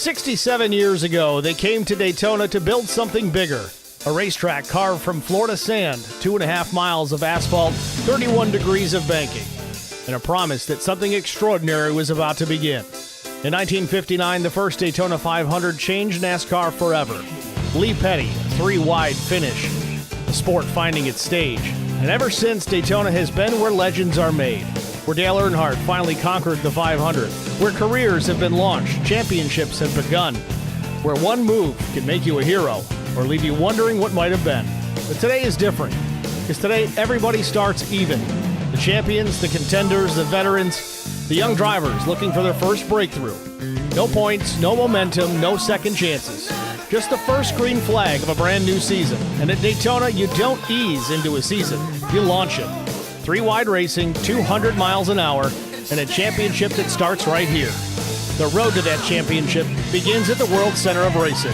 67 years ago, they came to Daytona to build something bigger. A racetrack carved from Florida sand, 2.5 miles of asphalt, 31 degrees of banking, and a promise that something extraordinary was about to begin. In 1959, the first Daytona 500 changed NASCAR forever. Lee Petty, a 3-wide finish, the sport finding its stage. And ever since, Daytona has been where legends are made, where Dale Earnhardt finally conquered the 500, where careers have been launched, championships have begun, where one move can make you a hero or leave you wondering what might have been. But today is different, because today everybody starts even. The champions, the contenders, the veterans, the young drivers looking for their first breakthrough. No points, no momentum, no second chances. Just the first green flag of a brand new season. And at Daytona, you don't ease into a season, you launch it. 3-wide racing, 200 miles an hour, and a championship that starts right here. The road to that championship begins at the World Center of Racing.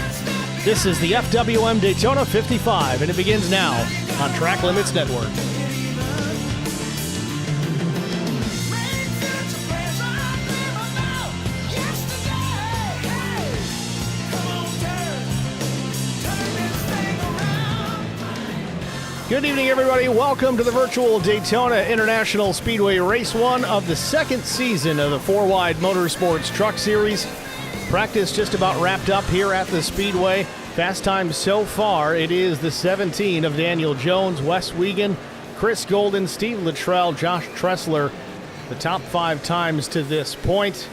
This is the FWM Daytona 55, and it begins now on Track Limits Network. Good evening, everybody. Welcome to the virtual Daytona International Speedway Race 1 of the second season of the FourWide Motorsports Truck Series. Practice just about wrapped up here at the Speedway. Fast time so far, it is the 17 of Daniel Jones, Wes Wiegand, Chris Golden, Steve Luttrell, Josh Tressler, the top 5 times to this point.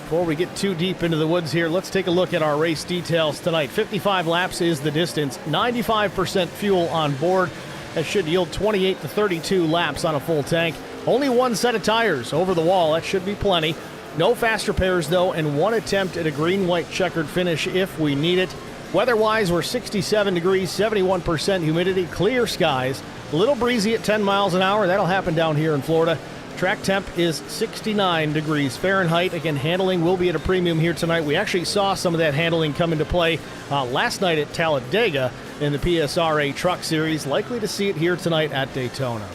Before we get too deep into the woods here, let's take a look at our race details tonight. 55 laps is the distance, 95% fuel on board. That should yield 28 to 32 laps on a full tank. Only one set of tires over the wall. That should be plenty. No faster pairs, though, and one attempt at a green-white checkered finish if we need it. Weather-wise, we're 67 degrees, 71% humidity, clear skies. A little breezy at 10 miles an hour. That'll happen down here in Florida. Track temp is 69 degrees Fahrenheit. Again, handling will be at a premium here tonight. We actually saw some of that handling come into play last night at Talladega in the PSRA Truck Series. Likely to see it here tonight at Daytona.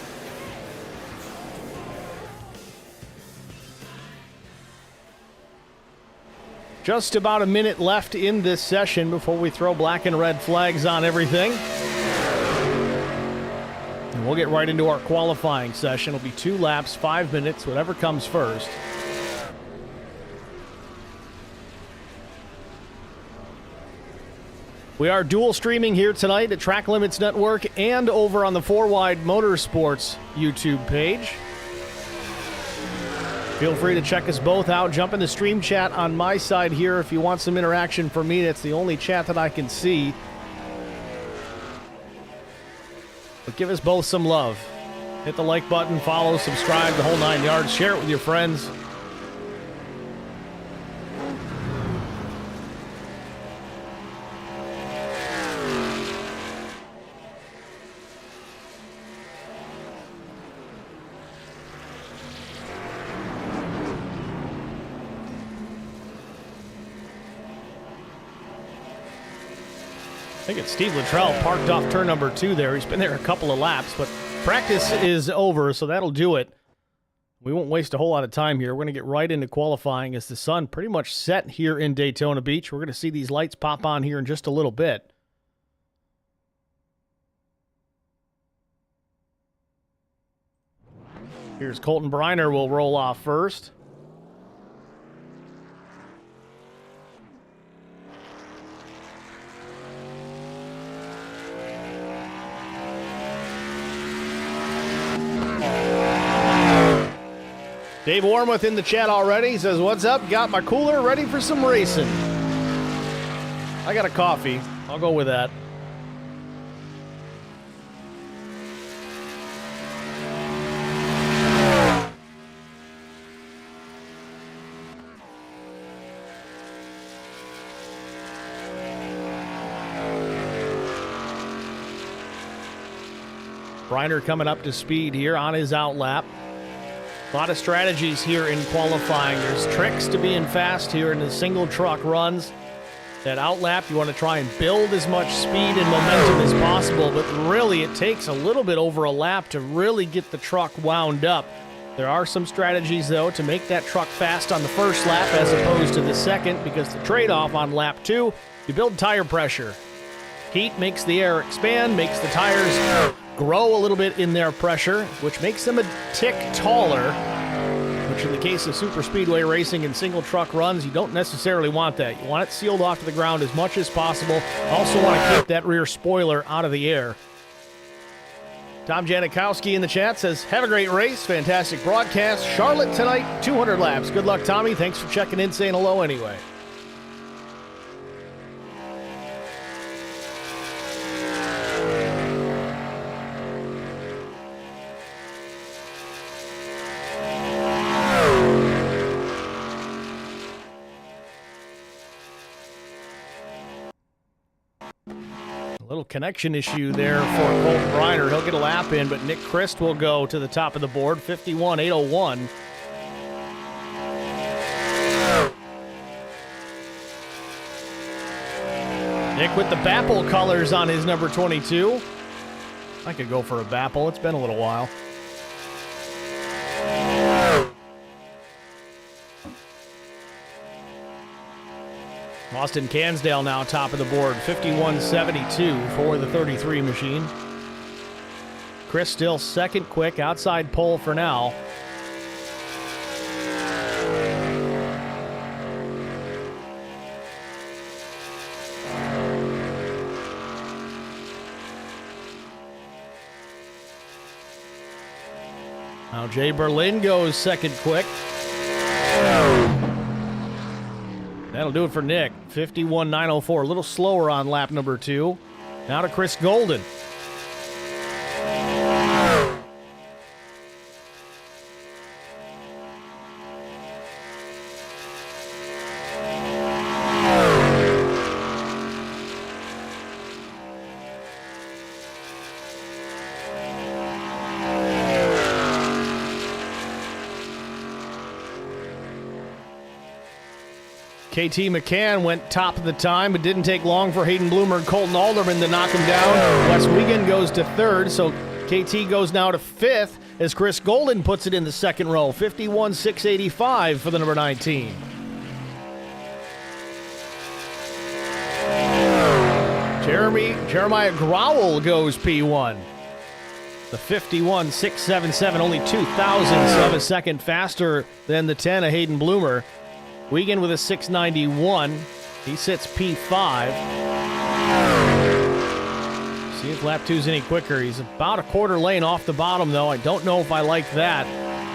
Just about a minute left in this session before we throw black and red flags on everything. And we'll get right into our qualifying session. It'll be 2 laps, 5 minutes, whatever comes first. We are dual streaming here tonight at Track Limits Network and over on the FourWide Motorsports YouTube page. Feel free to check us both out. Jump in the stream chat on my side here if you want some interaction from me. That's the only chat that I can see. But give us both some love. Hit the like button, follow, subscribe, the whole 9 yards. Share it with your friends. I think it's Steve Luttrell parked off turn number 2 there. He's been there a couple of laps, but practice is over, so that'll do it. We won't waste a whole lot of time here. We're going to get right into qualifying as the sun pretty much set here in Daytona Beach. We're going to see these lights pop on here in just a little bit. Here's Colton Briner will roll off first. Dave Warmoth in the chat already. He says, what's up? Got my cooler ready for some racing. I got a coffee. I'll go with that. Briner coming up to speed here on his out lap. A lot of strategies here in qualifying. There's tricks to being fast here in the single truck runs. That outlap, you want to try and build as much speed and momentum as possible, but really it takes a little bit over a lap to really get the truck wound up. There are some strategies, though, to make that truck fast on the first lap as opposed to the second, because the trade-off on lap 2, you build tire pressure. Heat makes the air expand, makes the tires grow a little bit in their pressure, which makes them a tick taller, which in the case of super speedway racing and single truck runs, you don't necessarily want that. You want it sealed off to the ground as much as possible. Also want to keep that rear spoiler out of the air. Tom Janikowski in the chat says, have a great race, fantastic broadcast. Charlotte tonight, 200 laps. Good luck, Tommy. Thanks for checking in, saying hello anyway. Little connection issue there for Colton Briner. He'll get a lap in, but Nick Christ will go to the top of the board, 51.801. Nick with the Bapple colors on his number 22. I could go for a Bapple. It's been a little while. Austin Cansdale now top of the board, 51.72 for the 33 machine. Chris still second quick, outside pole for now. Now Jay Berlin goes second quick. That'll do it for Nick. 51.904. A little slower on lap number 2. Now to Chris Golden. KT McCann went top of the time, but didn't take long for Hayden Bloomer and Colton Alderman to knock him down. Wes Wiegand goes to third, so KT goes now to fifth as Chris Golden puts it in the second row. 51.685 for the number 19. Jeremiah Growell goes P1. The 51.677, only 2,000ths of a second faster than the 10 of Hayden Bloomer. Wiegand with a 691. He sits P5. See if lap 2's any quicker. He's about a quarter lane off the bottom, though. I don't know if I like that.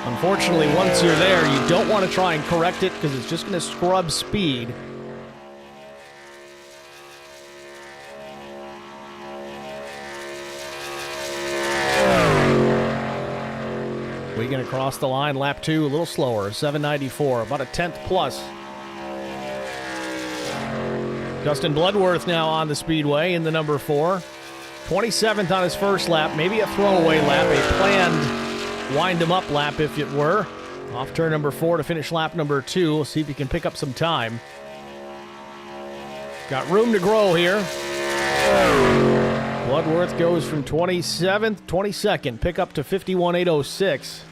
Unfortunately, once you're there, you don't want to try and correct it because it's just going to scrub speed. Wiegand across the line, lap 2, a little slower, 794, about a 10th plus. Justin Bloodworth now on the Speedway in the number 4. 27th on his first lap, maybe a throwaway lap, a planned wind-him-up lap if it were. Off turn number 4 to finish lap number 2. We'll see if he can pick up some time. Got room to grow here. Bloodworth goes from 22nd, pick up to 51.806.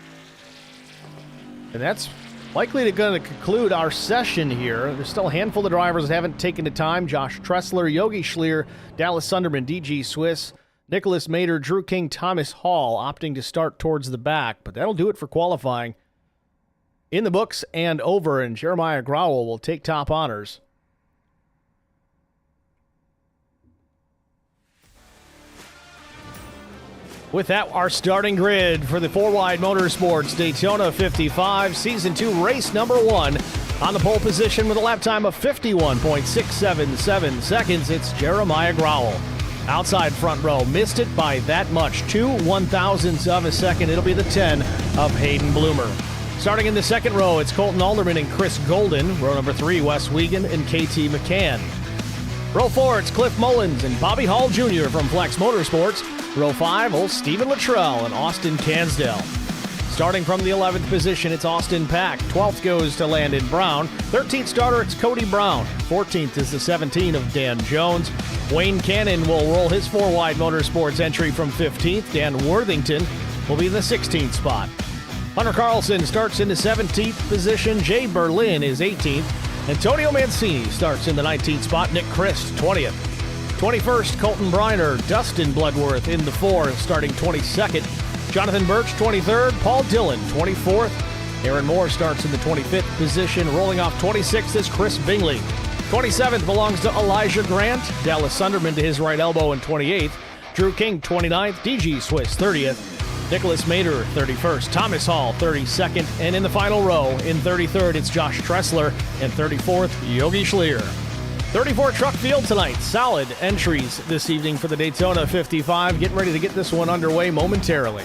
And that's likely going to conclude our session here. There's still a handful of drivers that haven't taken the time. Josh Tressler, Yogi Schlier, Dallas Sunderman, DG Swiss, Nicholas Mader, Drew King, Thomas Hall opting to start towards the back. But that'll do it for qualifying. In the books and over, and Jeremiah Growell will take top honors. With that, our starting grid for the FourWide Motorsports Daytona 55, Season 2, race number 1. On the pole position with a lap time of 51.677 seconds, it's Jeremiah Growell. Outside front row, missed it by that much, 2/1000ths of a second. It'll be the 10 of Hayden Bloomer. Starting in the second row, it's Colton Alderman and Chris Golden. Row number 3, Wes Wiegand and KT McCann. Row 4, it's Cliff Mullins and Bobby Hall Jr. from Flex Motorsports. Row 5, old Stephen Luttrell and Austin Cansdale. Starting from the 11th position, it's Austin Pack. 12th goes to Landon Brown. 13th starter, it's Cody Brown. 14th is the 17 of Dan Jones. Wayne Cannon will roll his FourWide Motorsports entry from 15th. Dan Worthington will be in the 16th spot. Hunter Carlson starts in the 17th position. Jay Berlin is 18th. Antonio Mancini starts in the 19th spot. Nick Christ, 20th. 21st, Colton Briner. Dustin Bloodworth in the 4, starting 22nd. Jonathan Birch, 23rd. Paul Dillon, 24th. Aaron Moore starts in the 25th position. Rolling off 26th is Chris Bingley. 27th belongs to Elijah Grant. Dallas Sunderman to his right elbow in 28th. Drew King, 29th. DG Swiss, 30th. Nicholas Mader, 31st. Thomas Hall, 32nd. And in the final row, in 33rd, it's Josh Tressler. And 34th, Yogi Schlier. 34 truck field tonight. Solid entries this evening for the Daytona 55. Getting ready to get this one underway momentarily.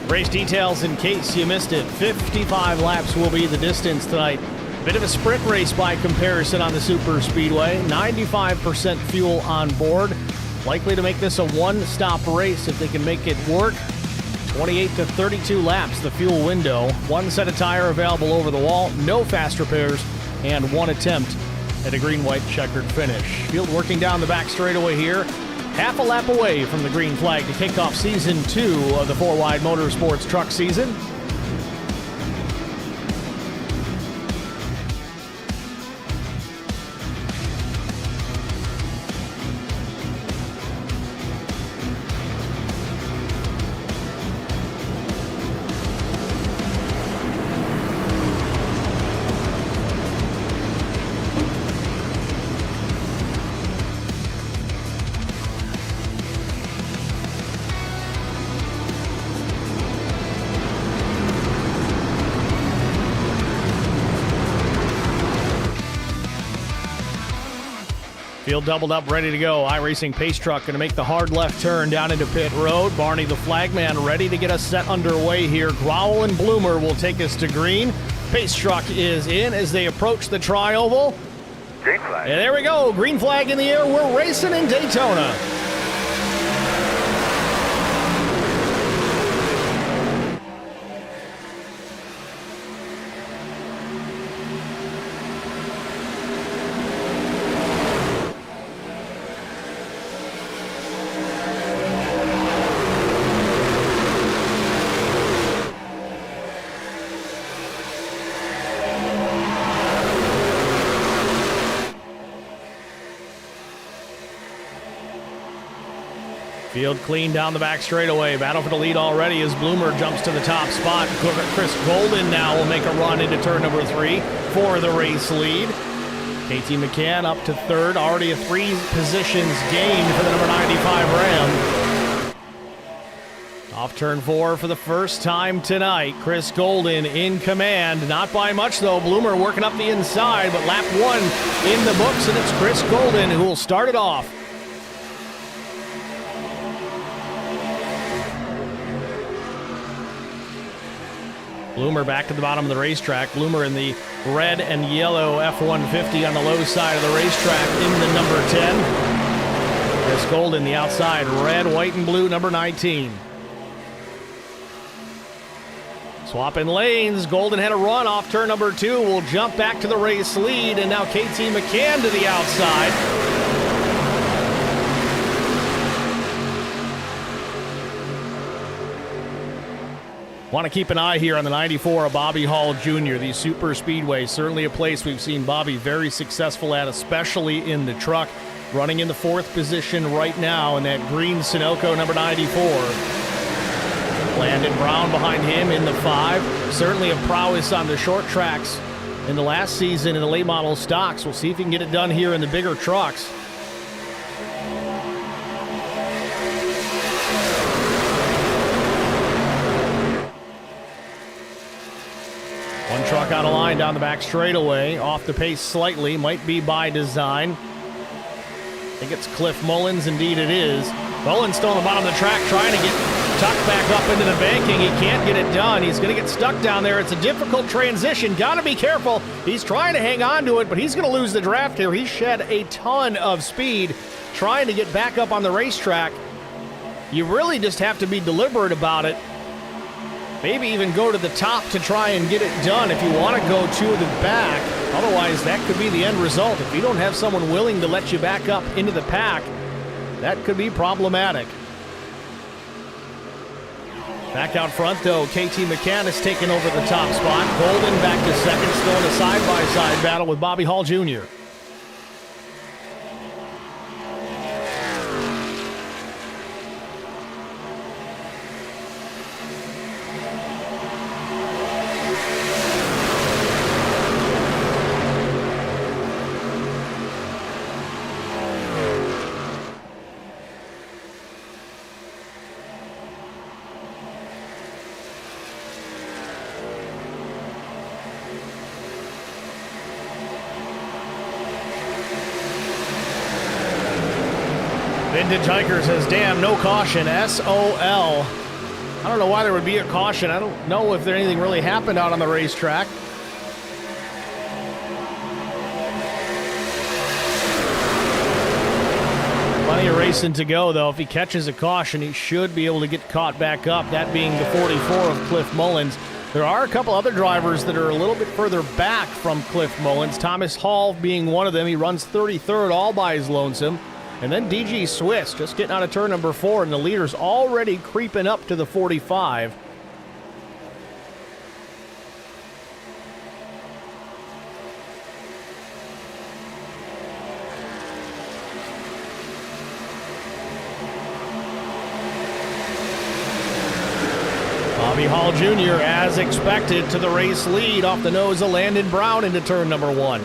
Race details in case you missed it. 55 laps will be the distance tonight. Bit of a sprint race by comparison on the Super Speedway. 95% fuel on board. Likely to make this a one-stop race if they can make it work. 28 to 32 laps, the fuel window. One set of tire available over the wall. No fast repairs. And one attempt at a green-white checkered finish. Field working down the back straightaway here. Half a lap away from the green flag to kick off Season 2 of the FourWide Motorsports truck season. Field doubled up, ready to go. iRacing Pace Truck going to make the hard left turn down into pit road. Barney the flagman ready to get us set underway here. Growl and Bloomer will take us to green. Pace Truck is in as they approach the tri-oval. Green flag. And there we go. Green flag in the air. We're racing in Daytona. Field clean down the back straightaway. Battle for the lead already as Bloomer jumps to the top spot. Chris Golden now will make a run into turn number 3 for the race lead. KT McCann up to third. Already a 3 positions gained for the number 95 Ram. Off turn 4 for the first time tonight. Chris Golden in command. Not by much though. Bloomer working up the inside, but lap 1 in the books, and it's Chris Golden who will start it off. Bloomer back to the bottom of the racetrack. Bloomer in the red and yellow F-150 on the low side of the racetrack in the number 10. Chris Golden, the outside, red, white, and blue, number 19. Swapping lanes. Golden had a run off turn number 2. Will jump back to the race lead, and now KT McCann to the outside. Want to keep an eye here on the 94 of Bobby Hall Jr. The Super Speedway, certainly a place we've seen Bobby very successful at, especially in the truck. Running in the 4th position right now in that green Sunoco number 94. Landon Brown behind him in the 5. Certainly a prowess on the short tracks in the last season in the late model stocks. We'll see if he can get it done here in the bigger trucks. One truck out of line down the back straightaway, off the pace slightly, might be by design. I think it's Cliff Mullins, indeed it is. Mullins still on the bottom of the track trying to get tucked back up into the banking. He can't get it done. He's going to get stuck down there. It's a difficult transition. Got to be careful. He's trying to hang on to it, but he's going to lose the draft here. He shed a ton of speed trying to get back up on the racetrack. You really just have to be deliberate about it. Maybe even go to the top to try and get it done if you want to go to the back. Otherwise, that could be the end result. If you don't have someone willing to let you back up into the pack, that could be problematic. Back out front, though, KT McCann has taken over the top spot. Golden back to second, still in a side-by-side battle with Bobby Hall Jr. Vintage Hiker says, damn, no caution, SOL. I don't know why there would be a caution. I don't know if there anything really happened out on the racetrack. Plenty of racing to go, though. If he catches a caution, he should be able to get caught back up, that being the 44 of Cliff Mullins. There are a couple other drivers that are a little bit further back from Cliff Mullins, Thomas Hall being one of them. He runs 33rd all by his lonesome. And then DG Swiss just getting out of turn number 4, and the leader's already creeping up to the 45. Bobby Hall Jr., as expected, to the race lead off the nose of Landon Brown into turn number 1.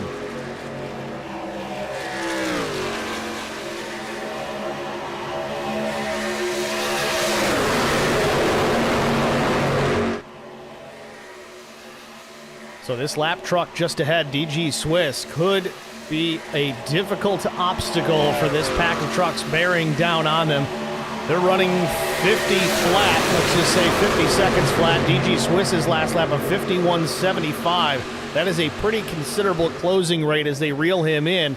So this lap truck just ahead, DG Swiss, could be a difficult obstacle for this pack of trucks bearing down on them. They're running 50 flat, let's just say 50 seconds flat. DG Swiss's last lap of 51.75. That is a pretty considerable closing rate as they reel him in.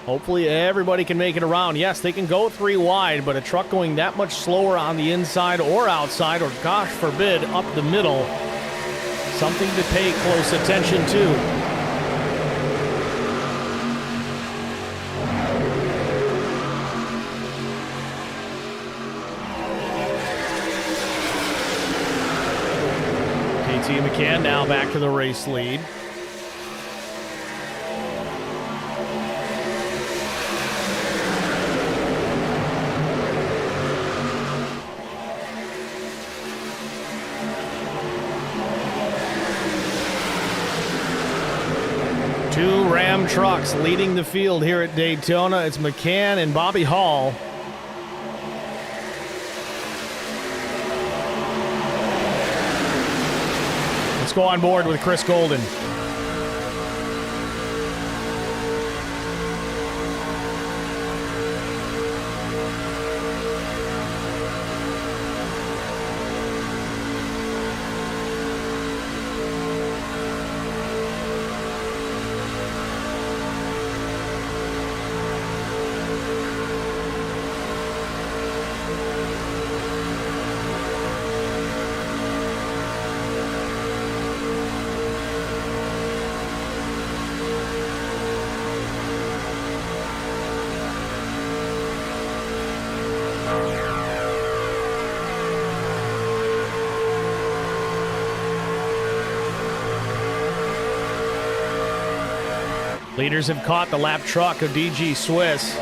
Hopefully everybody can make it around. Yes, they can go 3 wide, but a truck going that much slower on the inside or outside, or gosh forbid, up the middle, something to pay close attention to. KT McCann now back to the race lead. Two Ram trucks leading the field here at Daytona. It's McCann and Bobby Hall. Let's go on board with Chris Golden. Leaders have caught the lap truck of DG Swiss.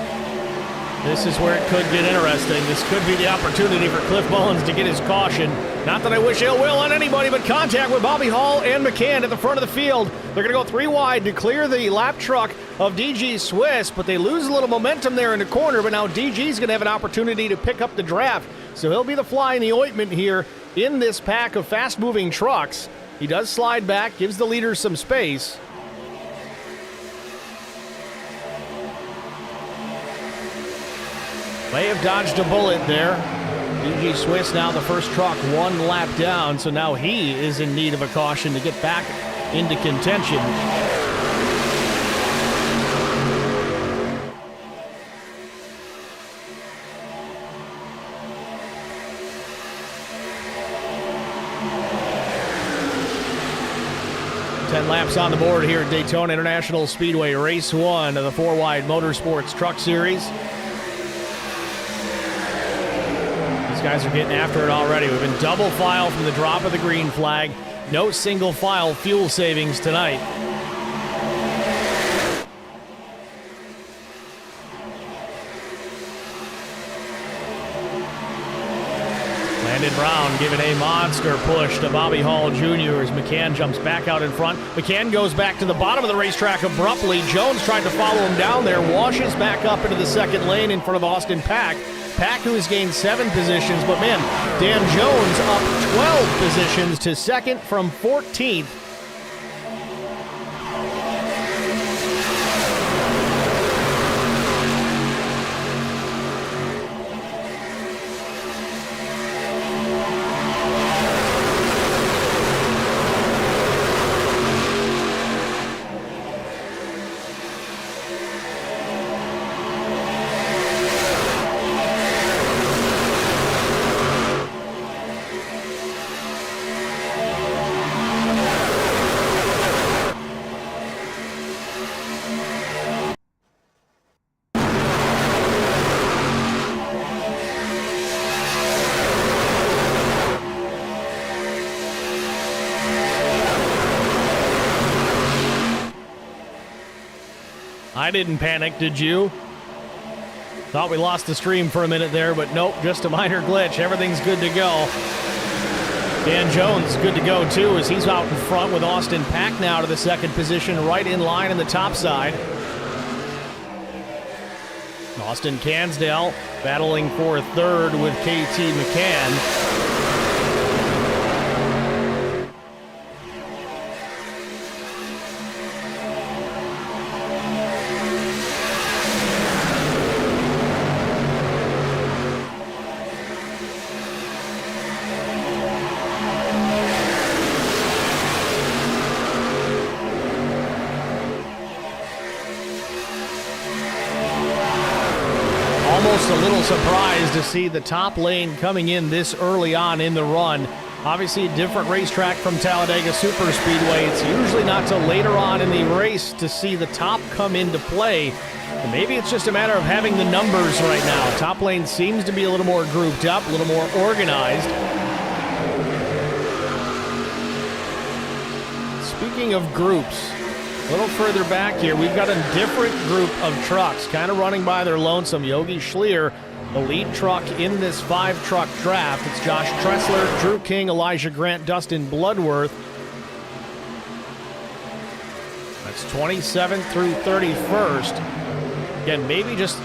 This is where it could get interesting. This could be the opportunity for Cliff Mullins to get his caution. Not that I wish ill will on anybody, but contact with Bobby Hall and McCann at the front of the field. They're going to go 3 wide to clear the lap truck of DG Swiss, but they lose a little momentum there in the corner, but now DG's going to have an opportunity to pick up the draft. So he'll be the fly in the ointment here in this pack of fast-moving trucks. He does slide back, gives the leaders some space. May have dodged a bullet there. DG Swiss now the first truck 1 lap down, so now he is in need of a caution to get back into contention. Laps on the board here at Daytona International Speedway, race 1 of the FourWide Motorsports Truck Series. These guys are getting after it already. We've been double file from the drop of the green flag. No single file fuel savings tonight. Landon Brown giving a monster push to Bobby Hall Jr. as McCann jumps back out in front. McCann goes back to the bottom of the racetrack abruptly. Jones tried to follow him down there, washes back up into the second lane in front of Austin Pack. Pack, who has gained 7 positions, but man, Dan Jones up 12 positions to second from 14th. I didn't panic, did you? Thought we lost the stream for a minute there, but nope, just a minor glitch. Everything's good to go. Dan Jones good to go, too, as he's out in front with Austin Pack now to the second position, right in line in the top side. Austin Cansdale battling for third with KT McCann. Almost a little surprised to see the top lane coming in this early on in the run. Obviously a different racetrack from Talladega Superspeedway. It's usually not till later on in the race to see the top come into play. And maybe it's just a matter of having the numbers right now. Top lane seems to be a little more grouped up, a little more organized. Speaking of groups, a little further back here, we've got a different group of trucks kind of running by their lonesome. Yogi Schlier, the lead truck in this 5-truck draft. It's Josh Tressler, Drew King, Elijah Grant, Dustin Bloodworth. That's 27th through 31st. Again, maybe just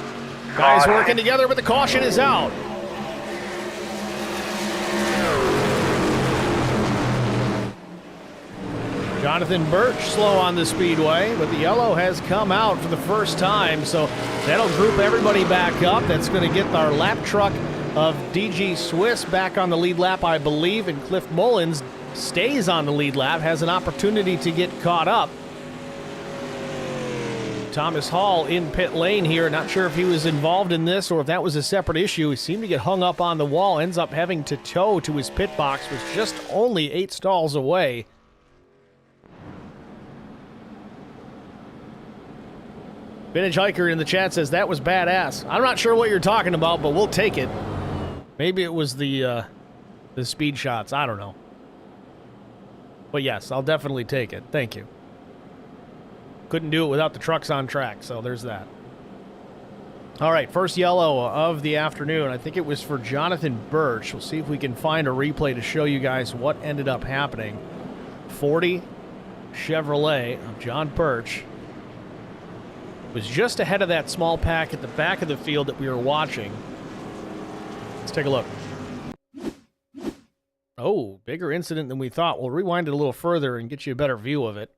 guys working together, but the caution is out. Jonathan Birch slow on the speedway, but the yellow has come out for the first time, so that'll group everybody back up. That's going to get our lap truck of DG Swiss back on the lead lap, I believe, and Cliff Mullins stays on the lead lap, has an opportunity to get caught up. Thomas Hall in pit lane here. Not sure if he was involved in this or if that was a separate issue. He seemed to get hung up on the wall, ends up having to tow to his pit box, was just only 8 stalls away. Vintage Hiker in the chat says, that was badass. I'm not sure what you're talking about, but we'll take it. Maybe it was the speed shots. I don't know. But yes, I'll definitely take it. Thank you. Couldn't do it without the trucks on track, so there's that. All right, first yellow of the afternoon. I think it was for Jonathan Birch. We'll see if we can find a replay to show you guys what ended up happening. 40 Chevrolet of John Birch was just ahead of that small pack at the back of the field that we were watching. Let's take a look. Oh, bigger incident than we thought. We'll rewind it a little further and get you a better view of it.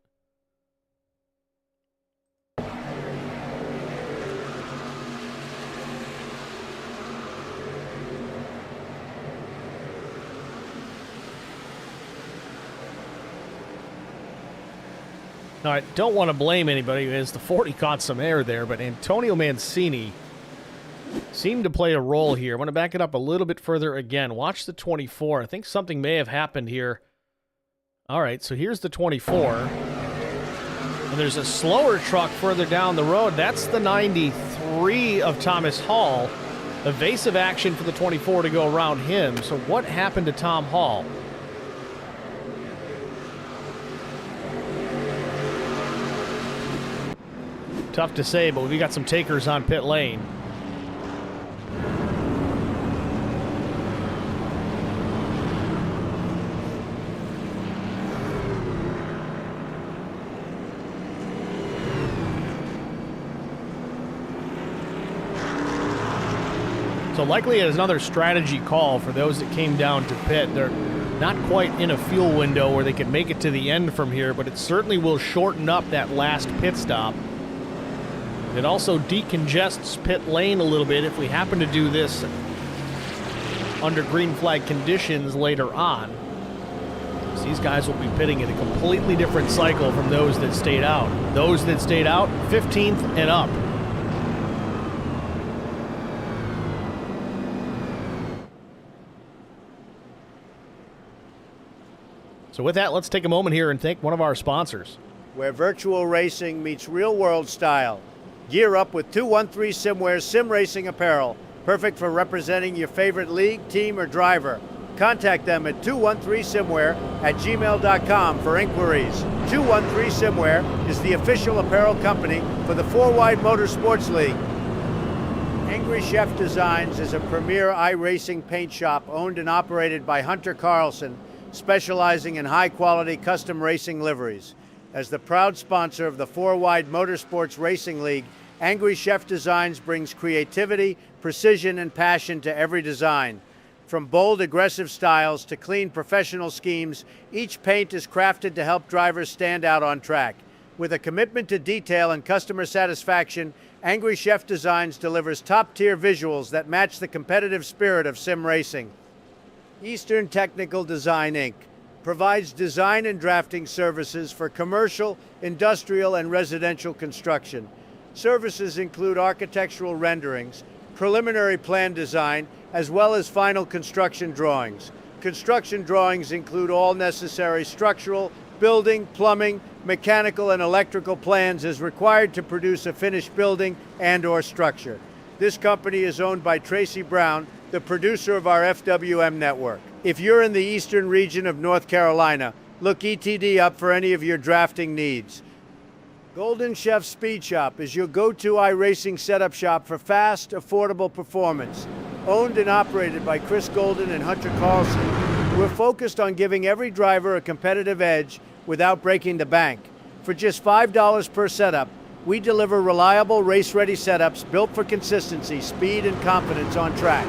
Now, I don't want to blame anybody as the 40 caught some air there, but Antonio Mancini seemed to play a role here. I want to back it up a little bit further again. Watch the 24. I think something may have happened here. All right, so here's the 24. And there's a slower truck further down the road. That's the 93 of Thomas Hall. Evasive action for the 24 to go around him. So what happened to Tom Hall? Tough to say, but we got some takers on pit lane. So likely it is another strategy call for those that came down to pit. They're not quite in a fuel window where they can make it to the end from here, but it certainly will shorten up that last pit stop. It also decongests pit lane a little bit if we happen to do this under green flag conditions later on. So these guys will be pitting in a completely different cycle from those that stayed out. Those that stayed out, 15th and up. So with that, let's take a moment here and thank one of our sponsors. Where virtual racing meets real-world style. Gear up with 213 Simware's sim racing apparel, perfect for representing your favorite league, team, or driver. Contact them at 213simware@gmail.com for inquiries. 213 Simware is the official apparel company for the FourWide Motorsports League. Angry Chef Designs is a premier iRacing paint shop owned and operated by Hunter Carlson, specializing in high-quality custom racing liveries. As the proud sponsor of the FourWide Motorsports Racing League, Angry Chef Designs brings creativity, precision, and passion to every design. From bold, aggressive styles to clean, professional schemes, each paint is crafted to help drivers stand out on track. With a commitment to detail and customer satisfaction, Angry Chef Designs delivers top-tier visuals that match the competitive spirit of sim racing. Eastern Technical Design, Inc. provides design and drafting services for commercial, industrial, and residential construction. Services include architectural renderings, preliminary plan design, as well as final construction drawings. Construction drawings include all necessary structural, building, plumbing, mechanical, and electrical plans as required to produce a finished building and/or structure. This company is owned by Tracy Brown, the producer of our FWM network. If you're in the eastern region of North Carolina, look ETD up for any of your drafting needs. Golden Chef Speed Shop is your go-to iRacing setup shop for fast, affordable performance. Owned and operated by Chris Golden and Hunter Carlson, we're focused on giving every driver a competitive edge without breaking the bank. For just $5 per setup, we deliver reliable, race-ready setups built for consistency, speed, and confidence on track.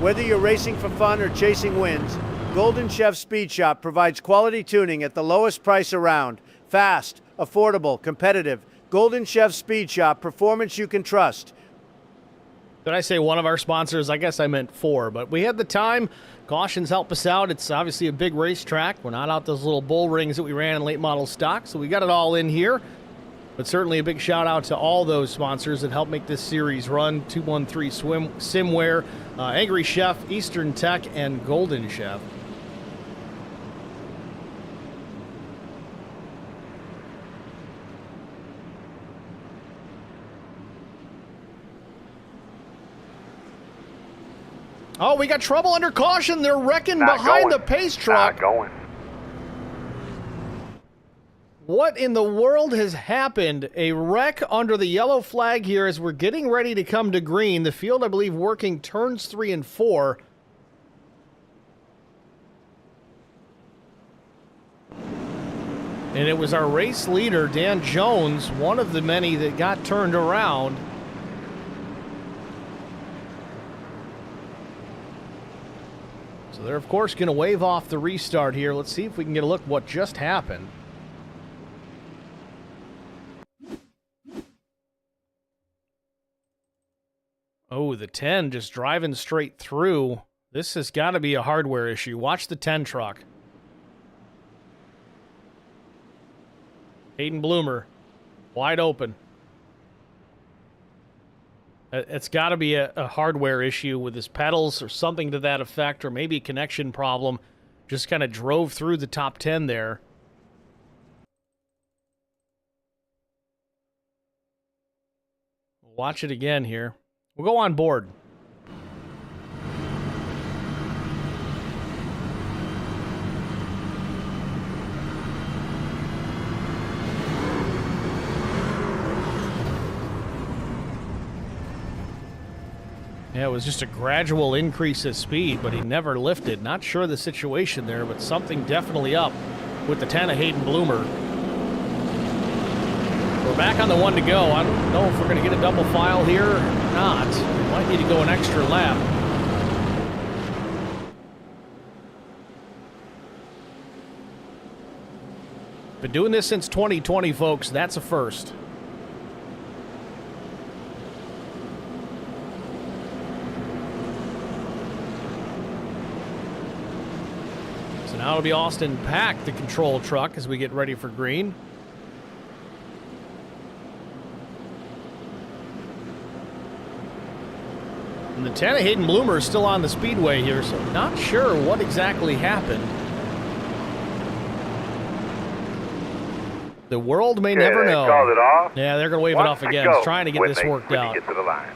Whether you're racing for fun or chasing wins, Golden Chef Speed Shop provides quality tuning at the lowest price around. Fast, affordable, competitive. Golden Chef Speed Shop, performance you can trust. Did I say one of our sponsors? I guess I meant four, but we had the time. Cautions help us out. It's obviously a big racetrack. We're not out those little bull rings that we ran in late model stock, so we got it all in here. But certainly a big shout out to all those sponsors that help make this series run. 213 Simware, Angry Chef, Eastern Tech, and Golden Chef. Oh, we got trouble under caution. They're wrecking behind the pace truck. Not going. What in the world has happened? A wreck under the yellow flag here as we're getting ready to come to green. The field, I believe, working turns 3 and 4. And it was our race leader, Dan Jones, one of the many that got turned around. So they're, of course, going to wave off the restart here. Let's see if we can get a look at what just happened. Oh, the 10 just driving straight through. This has got to be a hardware issue. Watch the 10 truck. Hayden Bloomer, wide open. It's got to be a hardware issue with his pedals or something to that effect, or maybe a connection problem. Just kind of drove through the top 10 there. Watch it again here. We'll go on board. Yeah, it was just a gradual increase of speed, but he never lifted. Not sure of the situation there, but something definitely up with the 10 of Hayden Bloomer. We're back on the 1 to go. I don't know if we're going to get a double file here or not. We might need to go an extra lap. Been doing this since 2020, folks. That's a first. Now it'll be Austin Pack, the control truck, as we get ready for green. And the 10 of Hayden Bloomer is still on the Speedway here, so not sure what exactly happened. The world may never know. Called it off. Yeah, they're going to wave it off again. He's trying to get this worked out. Get to the line.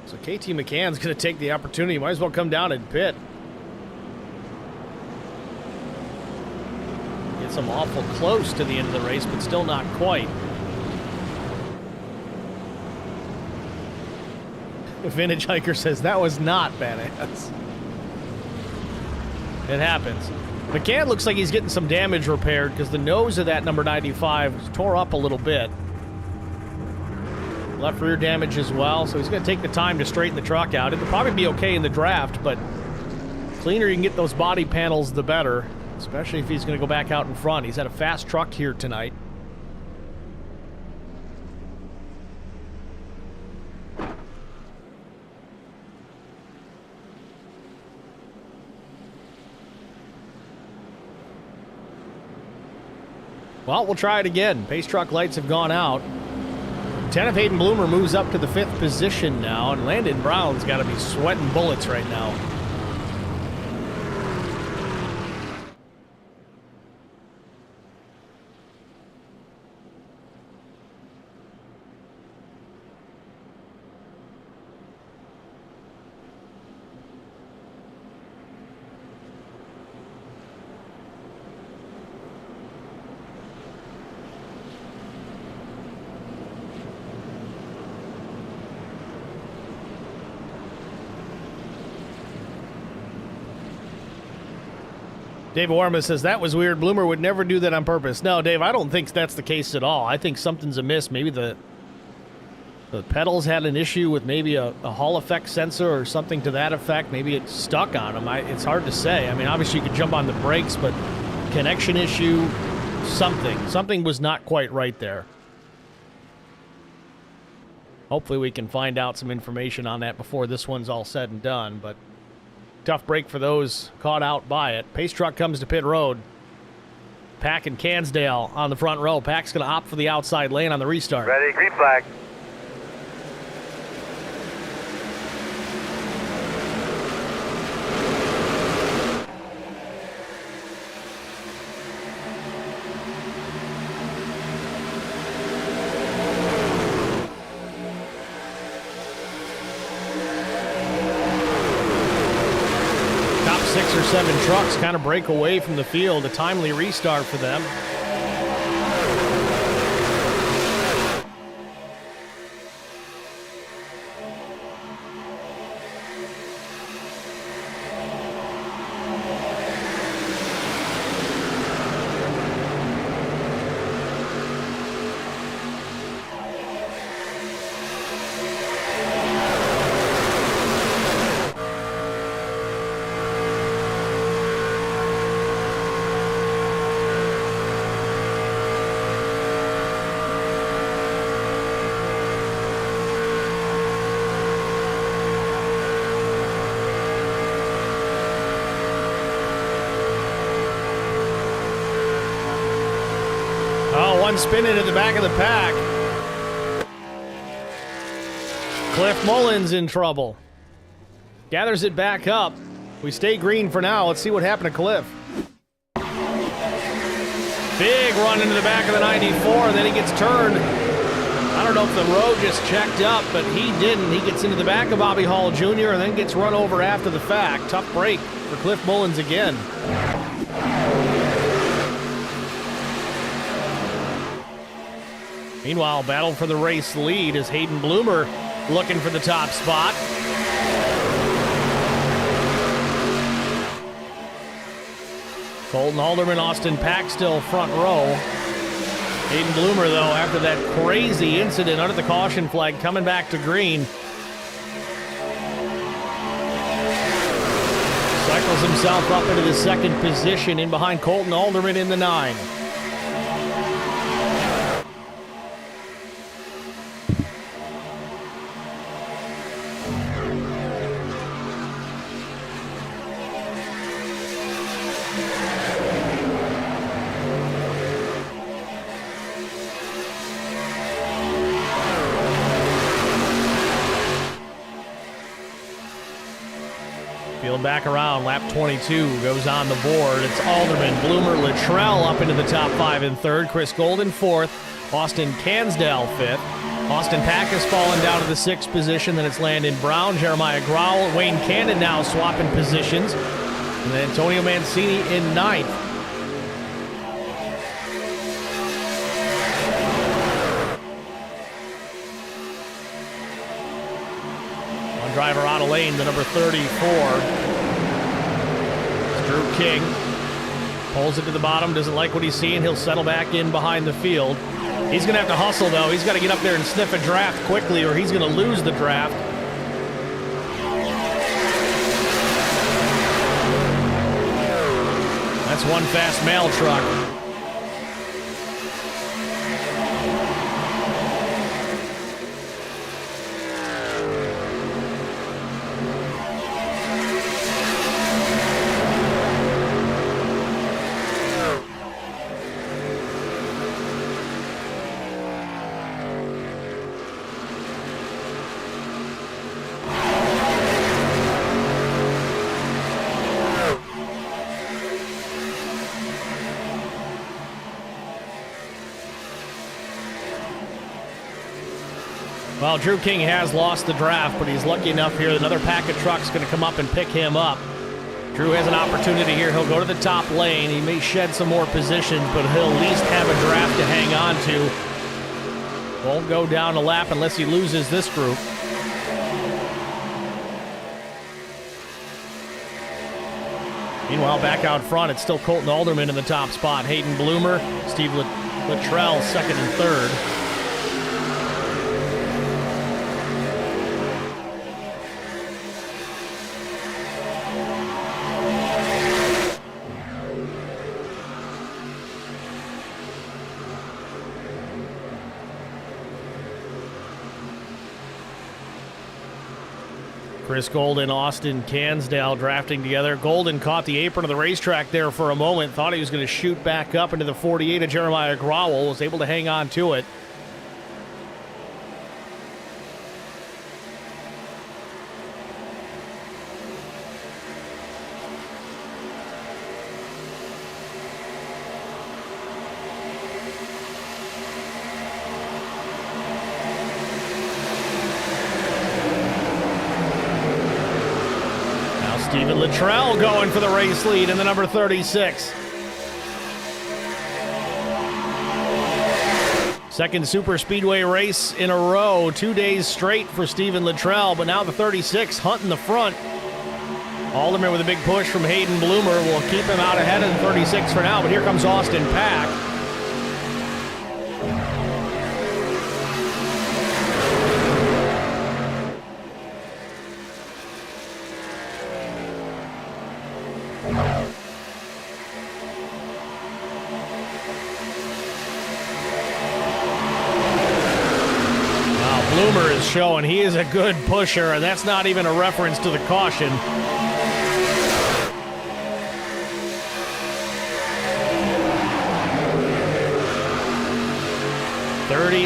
So KT McCann's going to take the opportunity. Might as well come down and pit. Gets him awful close to the end of the race, but still not quite. Vintage Hiker says that was not badass. It happens. McCann looks like he's getting some damage repaired because the nose of that number 95 was tore up a little bit. Left rear damage as well, so he's going to take the time to straighten the truck out. It'll probably be okay in the draft, but cleaner you can get those body panels, the better, especially if he's going to go back out in front. He's had a fast truck here tonight. Well, we'll try it again. Pace truck lights have gone out. 10 of Hayden Bloomer moves up to the 5th position now, and Landon Brown's got to be sweating bullets right now. Dave Warma says, that was weird. Bloomer would never do that on purpose. No, Dave, I don't think that's the case at all. I think something's amiss. Maybe the pedals had an issue with maybe a Hall effect sensor or something to that effect. Maybe it stuck on them. It's hard to say. I mean, obviously you could jump on the brakes, but connection issue, something. Something was not quite right there. Hopefully we can find out some information on that before this one's all said and done, but tough break for those caught out by it. Pace truck comes to pit road. Pack and Cansdale on the front row. Pack's going to opt for the outside lane on the restart. Ready, green flag. 7 trucks kind of break away from the field. A timely restart for them. One spin into the back of the pack. Cliff Mullins in trouble. Gathers it back up. We stay green for now. Let's see what happened to Cliff. Big run into the back of the 94, then he gets turned. I don't know if the road just checked up, but he didn't. He gets into the back of Bobby Hall Jr. and then gets run over after the fact. Tough break for Cliff Mullins again. Meanwhile, battle for the race lead is Hayden Bloomer looking for the top spot. Colton Alderman, Austin Pack still front row. Hayden Bloomer, though, after that crazy incident under the caution flag, coming back to green. Cycles himself up into the second position in behind Colton Alderman in the 9. Field back around, lap 22 goes on the board. It's Alderman, Bloomer, Luttrell up into the top 5 and 3rd. Chris Golden 4th. Austin Cansdale 5th. Austin Pack has fallen down to the 6th position. Then it's Landon Brown, Jeremiah Growell, Wayne Cannon now swapping positions. And then Antonio Mancini in 9th. Driver out of lane, the number 34. It's Drew King. Pulls it to the bottom, doesn't like what he's seeing. He'll settle back in behind the field. He's going to have to hustle, though. He's got to get up there and sniff a draft quickly, or he's going to lose the draft. That's one fast mail truck. Well, Drew King has lost the draft, but he's lucky enough here. Another pack of trucks going to come up and pick him up. Drew has an opportunity here. He'll go to the top lane. He may shed some more positions, but he'll at least have a draft to hang on to. Won't go down a lap unless he loses this group. Meanwhile, back out front, it's still Colton Alderman in the top spot. Hayden Bloomer, Steve Luttrell, 2nd and 3rd. Chris Golden, Austin Cansdale drafting together. Golden caught the apron of the racetrack there for a moment. Thought he was going to shoot back up into the 48 of Jeremiah Growell. Was able to hang on to it. Steve Stephen Luttrell going for the race lead in the number 36. Second Super Speedway race in a row, 2 days straight for Stephen Luttrell, but now the 36 hunting the front. Alderman with a big push from Hayden Bloomer will keep him out ahead of the 36 for now, but here comes Austin Pack. Bloomer is showing he is a good pusher, and that's not even a reference to the caution.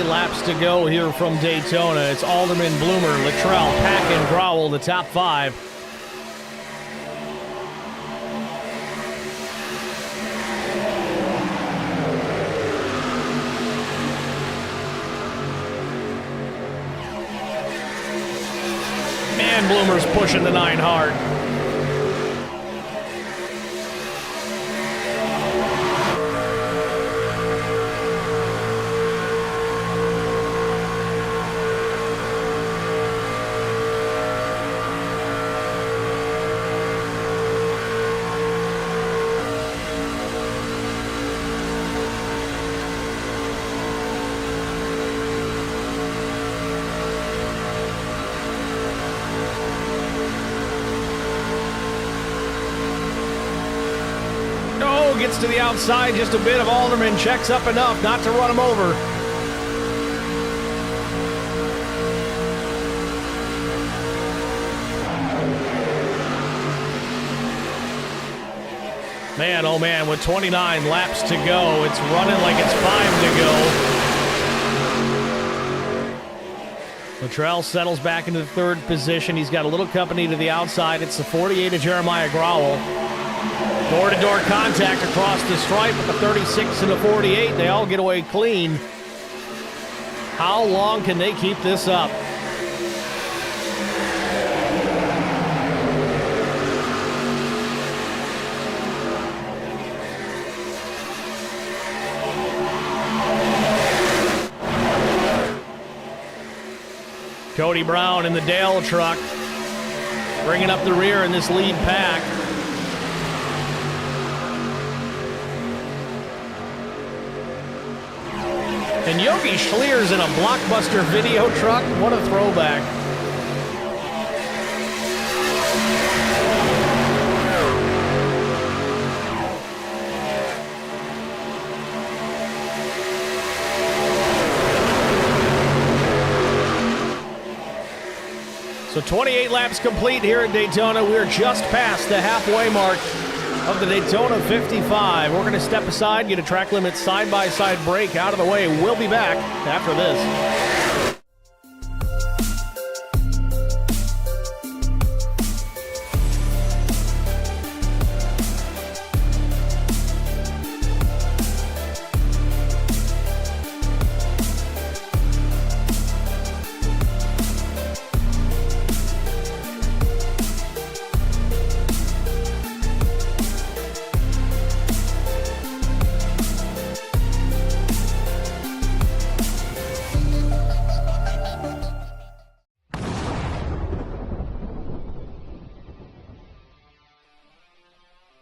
Laps to go here from Daytona. It's Alderman, Bloomer, Luttrell, Pack, and Growell, the top five. Man, Bloomer's pushing the 9 hard. Gets to the outside just a bit of Alderman, checks up enough not to run him over. Man, oh man, with 29 laps to go, it's running like it's 5 to go. Luttrell settles back into the third position. He's got a little company to the outside. It's the 48 of Jeremiah Growell. Door-to-door contact across the stripe with the 36 and the 48. They all get away clean. How long can they keep this up? Cody Brown in the Dale truck, bringing up the rear in this lead pack. And Yogi Schlier's in a Blockbuster video truck. What a throwback. So 28 laps complete here at Daytona. We're just past the halfway mark of the Daytona 55. We're going to step aside, get a track limit side-by-side break out of the way. We'll be back after this.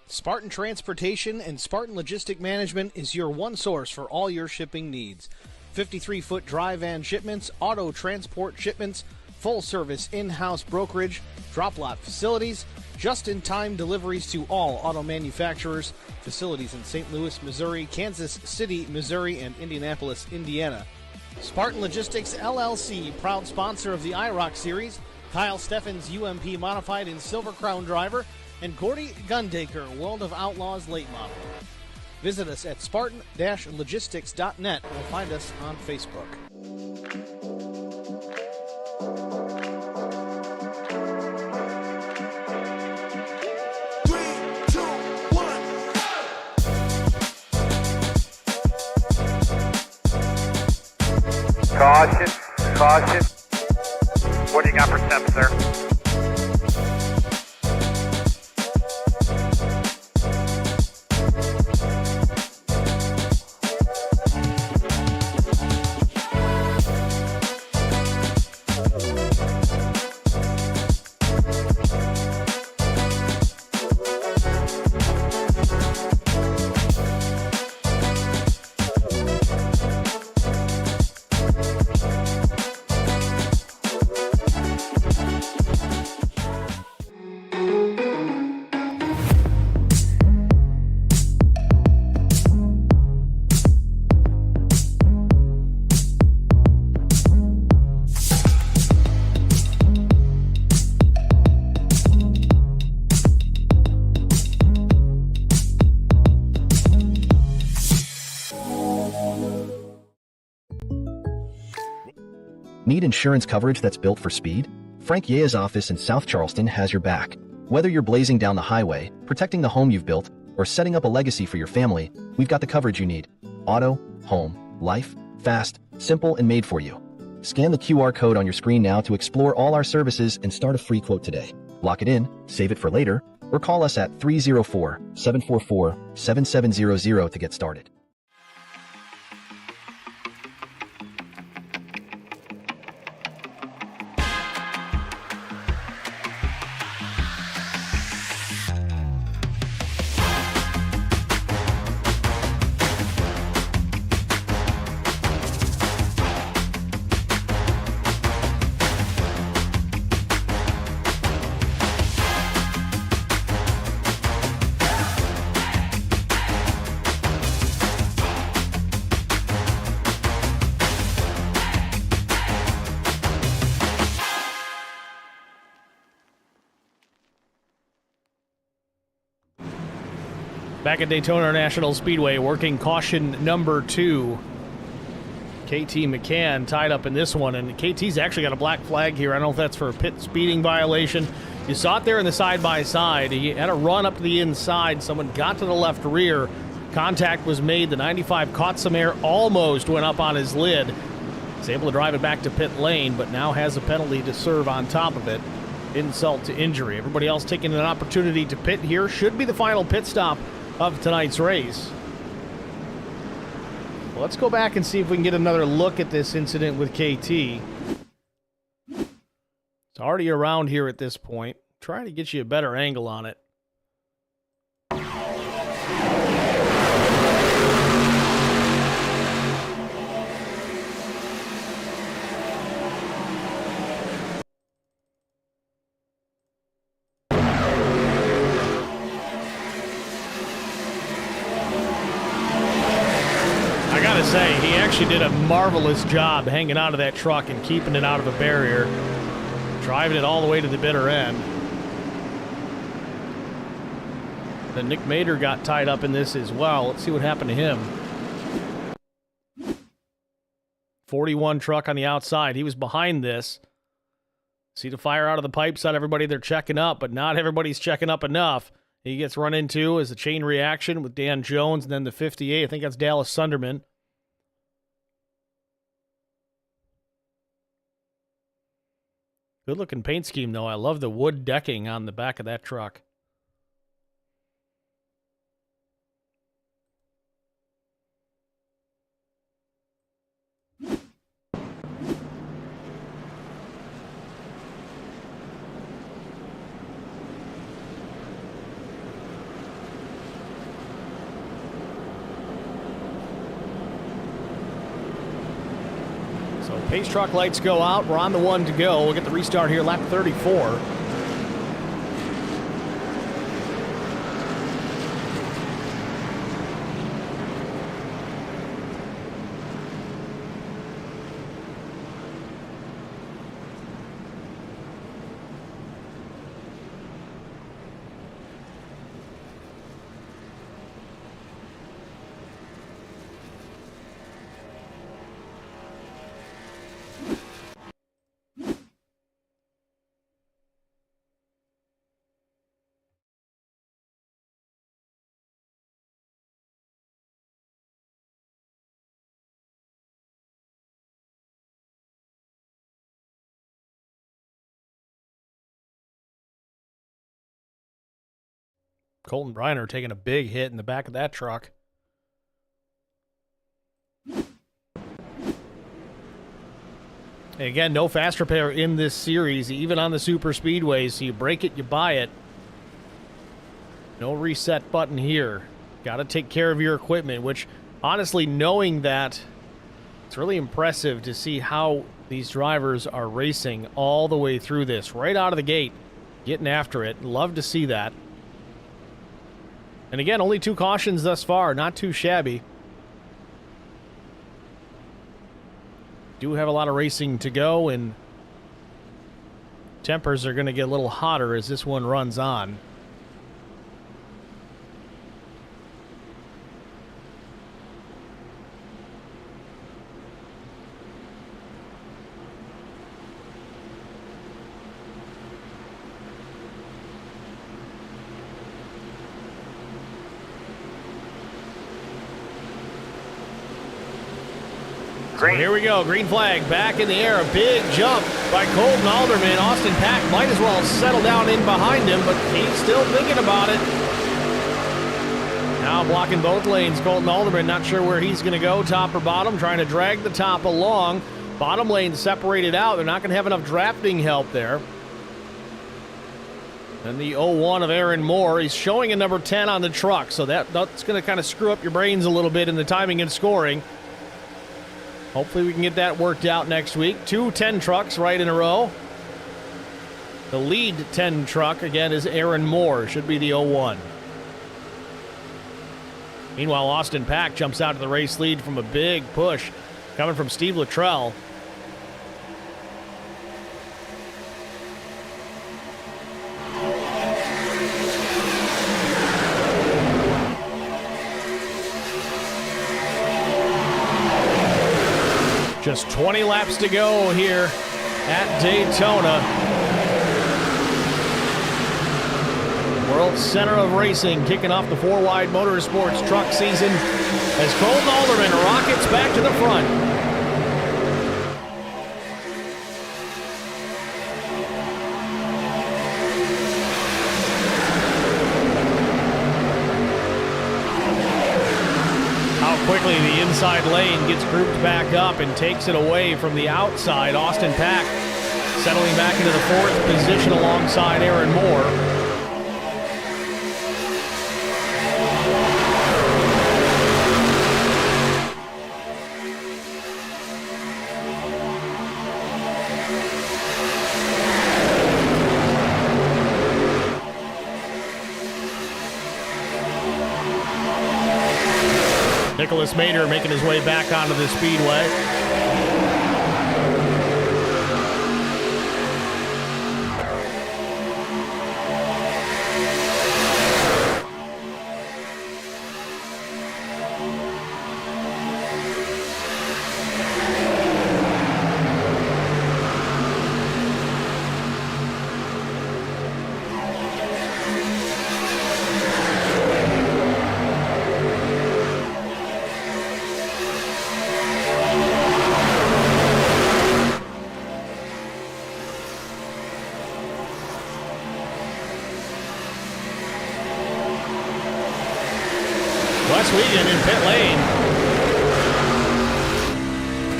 Spartan Transportation and Spartan Logistic Management is your one source for all your shipping needs. 53-foot dry van shipments, auto transport shipments, full-service in-house brokerage, drop-lot facilities, just-in-time deliveries to all auto manufacturers, facilities in St. Louis, Missouri, Kansas City, Missouri, and Indianapolis, Indiana. Spartan Logistics, LLC, proud sponsor of the IROC Series, Kyle Steffens UMP Modified and Silver Crown Driver, and Gordy Gundaker, World of Outlaws late model. Visit us at spartan-logistics.net or find us on Facebook. Caution, caution. What do you got for temps, sir? Need insurance coverage that's built for speed? Frank Yea's office in South Charleston has your back. Whether you're blazing down the highway, protecting the home you've built, or setting up a legacy for your family, we've got the coverage you need. Auto, home, life, fast, simple, and made for you. Scan the QR code on your screen now to explore all our services and start a free quote today. Lock it in, save it for later, or call us at 304-744-7700 to get started. Back at Daytona International Speedway, working caution number 2. KT McCann tied up in this one, and KT's actually got a black flag here. I don't know if that's for a pit speeding violation. You saw it there in the side-by-side. He had a run up to the inside. Someone got to the left rear. Contact was made. The 95 caught some air, almost went up on his lid. He's able to drive it back to pit lane, but now has a penalty to serve on top of it. Insult to injury. Everybody else taking an opportunity to pit here. Should be the final pit stop of tonight's race. Well, let's go back and see if we can get another look at this incident with KT. It's already around here at this point. Trying to get you a better angle on it. Say, he actually did a marvelous job hanging out of that truck and keeping it out of a barrier, driving it all the way to the bitter end. Then Nick Mader got tied up in this as well. Let's see what happened to him. 41 truck on the outside. He was behind this. See the fire out of the pipes on everybody. They're checking up, but not everybody's checking up enough. He gets run into as a chain reaction with Dan Jones and then the 58. I think that's Dallas Sunderman. Good looking paint scheme, though. I love the wood decking on the back of that truck. Pace truck lights go out. We're on the one to go. We'll get the restart here, lap 34. Colton Briner taking a big hit in the back of that truck. And again, no fast repair in this series, even on the super speedways. So you break it, you buy it. No reset button here. Got to take care of your equipment, which honestly, knowing that, it's really impressive to see how these drivers are racing all the way through this, right out of the gate, getting after it. Love to see that. And again, only 2 cautions thus far, not too shabby. Do have a lot of racing to go, and tempers are going to get a little hotter as this one runs on. Green. Here we go. Green flag back in the air. A big jump by Colton Alderman. Austin Pack might as well settle down in behind him, but he's still thinking about it. Now blocking both lanes. Colton Alderman not sure where he's going to go, top or bottom, trying to drag the top along. Bottom lane separated out. They're not going to have enough drafting help there. And the 0-1 of Aaron Moore. He's showing a number 10 on the truck, so that's going to kind of screw up your brains a little bit in the timing and scoring. Hopefully we can get that worked out next week. 2 10 trucks right in a row. The lead 10 truck, again, is Aaron Moore. Should be the 0-1. Meanwhile, Austin Pack jumps out to the race lead from a big push coming from Steve Luttrell. Just 20 laps to go here at Daytona. World Center of Racing kicking off the FourWide Motorsports truck season as Colton Alderman rockets back to the front. How quickly the inside lane gets grouped back up and takes it away from the outside. Austin Pack settling back into the 4th position alongside Aaron Moore. Nicholas Mader making his way back onto the Speedway. Wes Wiegand in pit lane.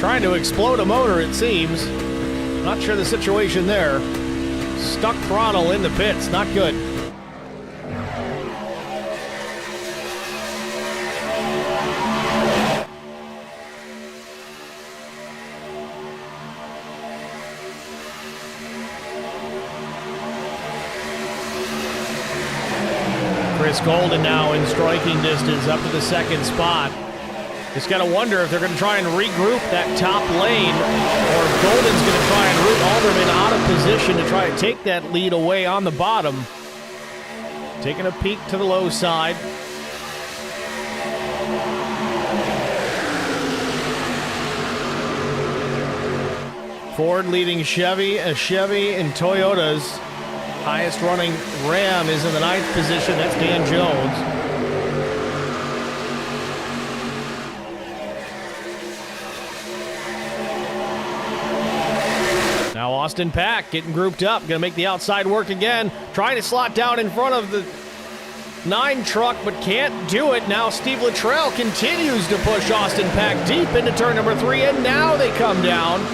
Trying to explode a motor, it seems. Not sure the situation there. Stuck throttle in the pits, not good. Chris Golden now in striking distance up to the 2nd spot. Just got to wonder if they're going to try and regroup that top lane, or if Golden's going to try and root Alderman out of position to try and take that lead away on the bottom. Taking a peek to the low side. Ford leading Chevy, a Chevy and Toyotas. Highest running Ram is in the 9th position. That's Dan Jones. Now Austin Pack getting grouped up. Going to make the outside work again. Trying to slot down in front of the 9 truck, but can't do it. Now Steve Luttrell continues to push Austin Pack deep into turn number 3, and now they come down.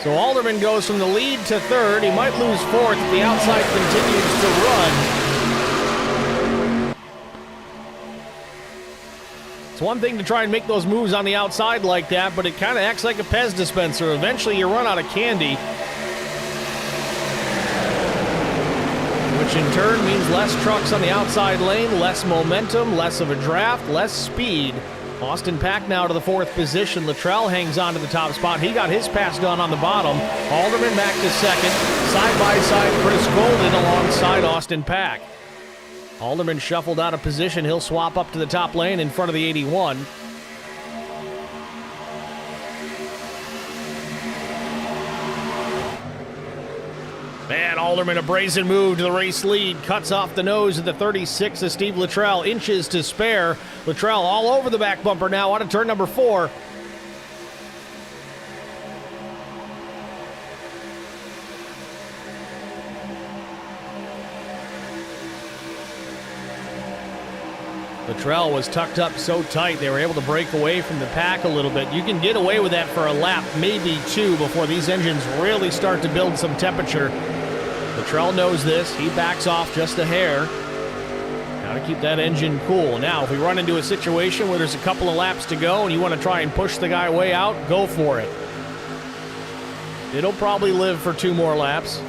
So Alderman goes from the lead to 3rd. He might lose 4th if the outside continues to run. It's one thing to try and make those moves on the outside like that, but it kind of acts like a Pez dispenser. Eventually you run out of candy, which in turn means less trucks on the outside lane, less momentum, less of a draft, less speed. Austin Pack now to the 4th position. Luttrell hangs on to the top spot. He got his pass done on the bottom. Alderman back to 2nd. Side by side, Chris Golden alongside Austin Pack. Alderman shuffled out of position. He'll swap up to the top lane in front of the 81. Man, Alderman, a brazen move to the race lead. Cuts off the nose of the 36 of Steve Luttrell. Inches to spare. Luttrell all over the back bumper now out of turn number 4. Luttrell was tucked up so tight they were able to break away from the pack a little bit. You can get away with that for a lap, maybe two, before these engines really start to build some temperature. Luttrell knows this. He backs off just a hair. Got to keep that engine cool. Now, if we run into a situation where there's a couple of laps to go and you want to try and push the guy way out, go for it. It'll probably live for 2 more laps.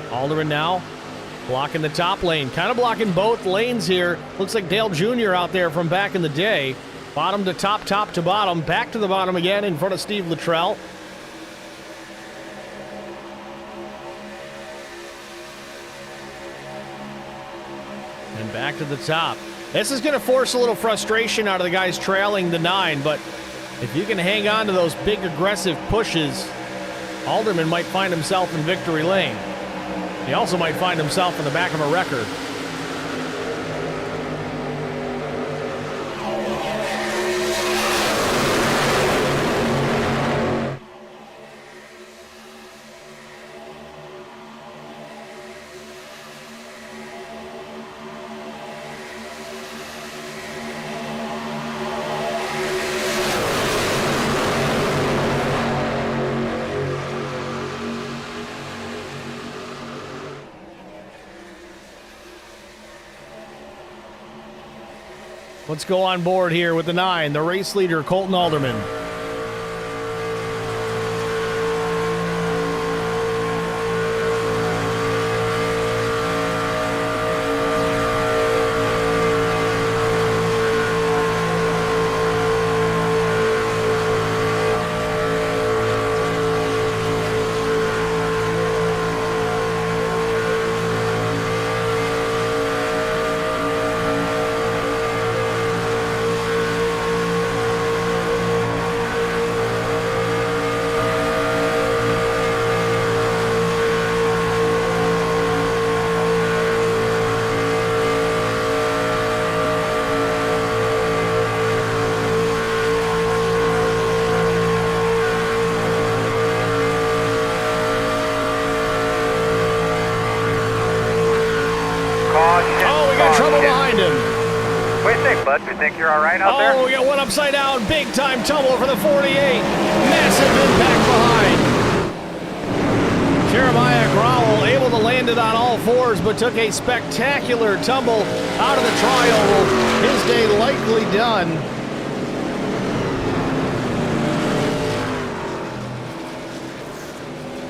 Alderman now blocking the top lane. Kind of blocking both lanes here. Looks like Dale Jr. out there from back in the day. Bottom to top, top to bottom. Back to the bottom again in front of Steve Luttrell. And back to the top. This is going to force a little frustration out of the guys trailing the 9, but if you can hang on to those big aggressive pushes, Alderman might find himself in victory lane. He also might find himself in the back of a wrecker. Let's go on board here with the 9, the race leader, Colton Alderman. Bud, you think you're all right out there? Oh, we got one upside down. Big time tumble for the 48. Massive impact behind. Jeremiah Growell able to land it on all fours, but took a spectacular tumble out of the tri-oval. His day likely done.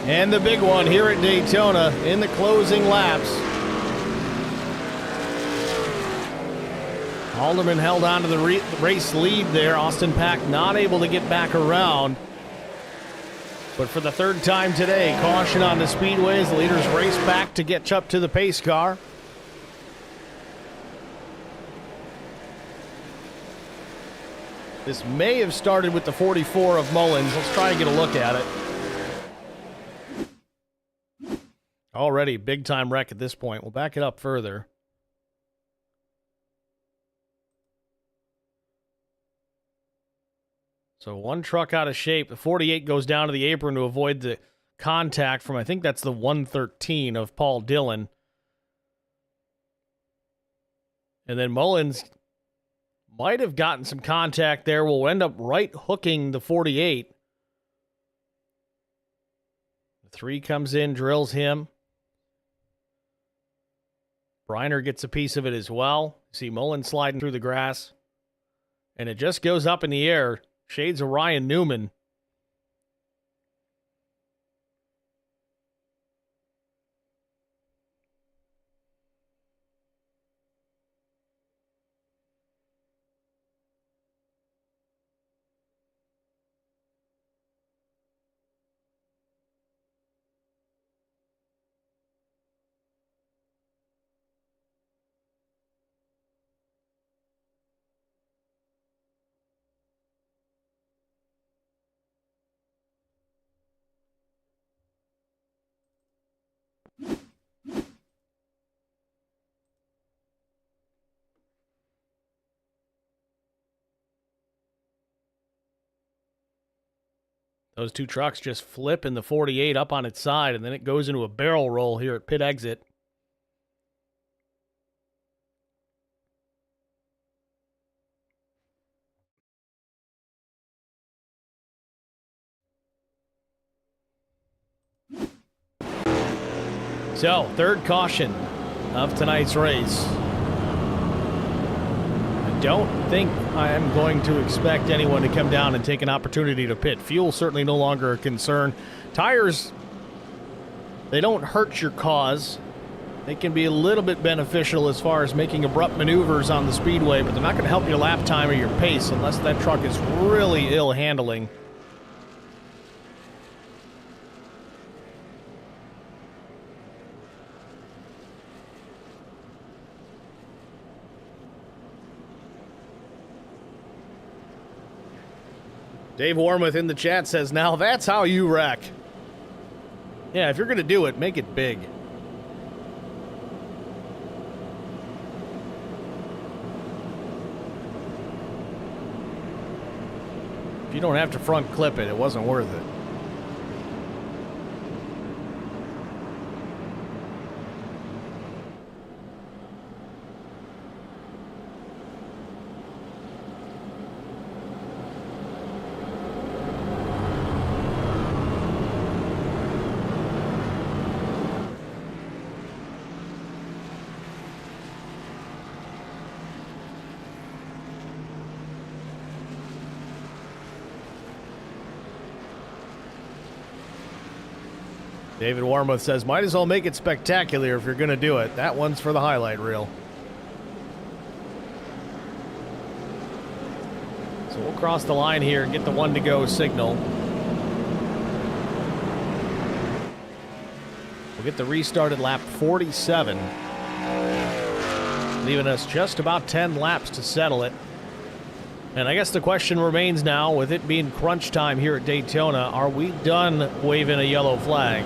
And the big one here at Daytona in the closing laps. Alderman held on to the race lead there. Austin Pack not able to get back around. But for the 3rd time today, caution on the Speedway as the leaders race back to get up to the pace car. This may have started with the 44 of Mullins. Let's try and get a look at it. Already big time wreck at this point. We'll back it up further. So one truck out of shape. The 48 goes down to the apron to avoid the contact from, I think that's the 113 of Paul Dillon. And then Mullins might have gotten some contact there. Will end up right hooking the 48. The 3 comes in, drills him. Briner gets a piece of it as well. See Mullins sliding through the grass. And it just goes up in the air. Shades of Ryan Newman. Those 2 trucks just flip in the 48 up on its side, and then it goes into a barrel roll here at pit exit. So, third caution of tonight's race. I don't think I am going to expect anyone to come down and take an opportunity to pit. Fuel certainly no longer a concern. Tires, they don't hurt your cause. They can be a little bit beneficial as far as making abrupt maneuvers on the speedway, but they're not going to help your lap time or your pace unless that truck is really ill handling. Dave Warmuth in the chat says, now that's how you wreck. Yeah, if you're going to do it, make it big. If you don't have to front clip it, it wasn't worth it. David Warmuth says, might as well make it spectacular if you're going to do it. That one's for the highlight reel. So we'll cross the line here and get the one to go signal. We'll get the restarted lap 47, leaving us just about 10 laps to settle it. And I guess the question remains now, with it being crunch time here at Daytona, are we done waving a yellow flag?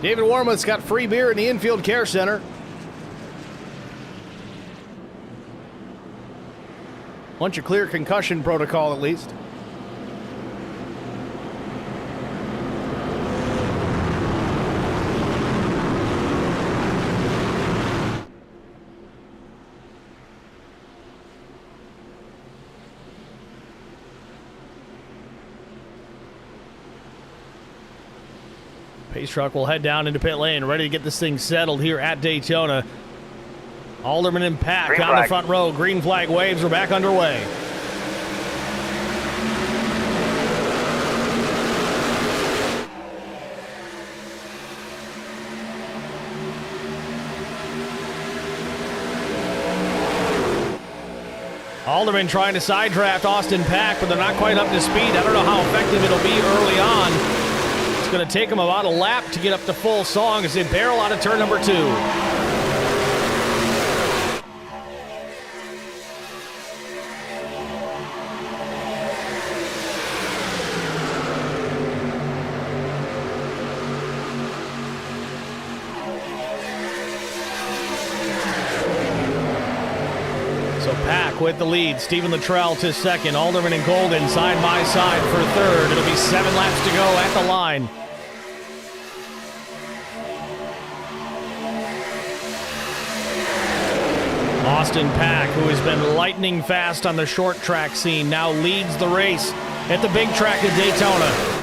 David Warmuth's got free beer in the infield care center. Once you clear concussion protocol, at least. Pace truck will head down into pit lane, ready to get this thing settled here at Daytona. Alderman and Pack on the front row. Green flag waves. We're back underway. Alderman trying to side draft Austin Pack, but they're not quite up to speed. I don't know how effective it'll be early on. It's going to take them about a lap to get up to full song as they barrel out of turn number 2. So Pack with the lead. Stephen Luttrell to second. Alderman and Golden side by side for third. It'll be 7 laps to go at the line. Austin Pack, who has been lightning fast on the short track scene, now leads the race at the big track at Daytona.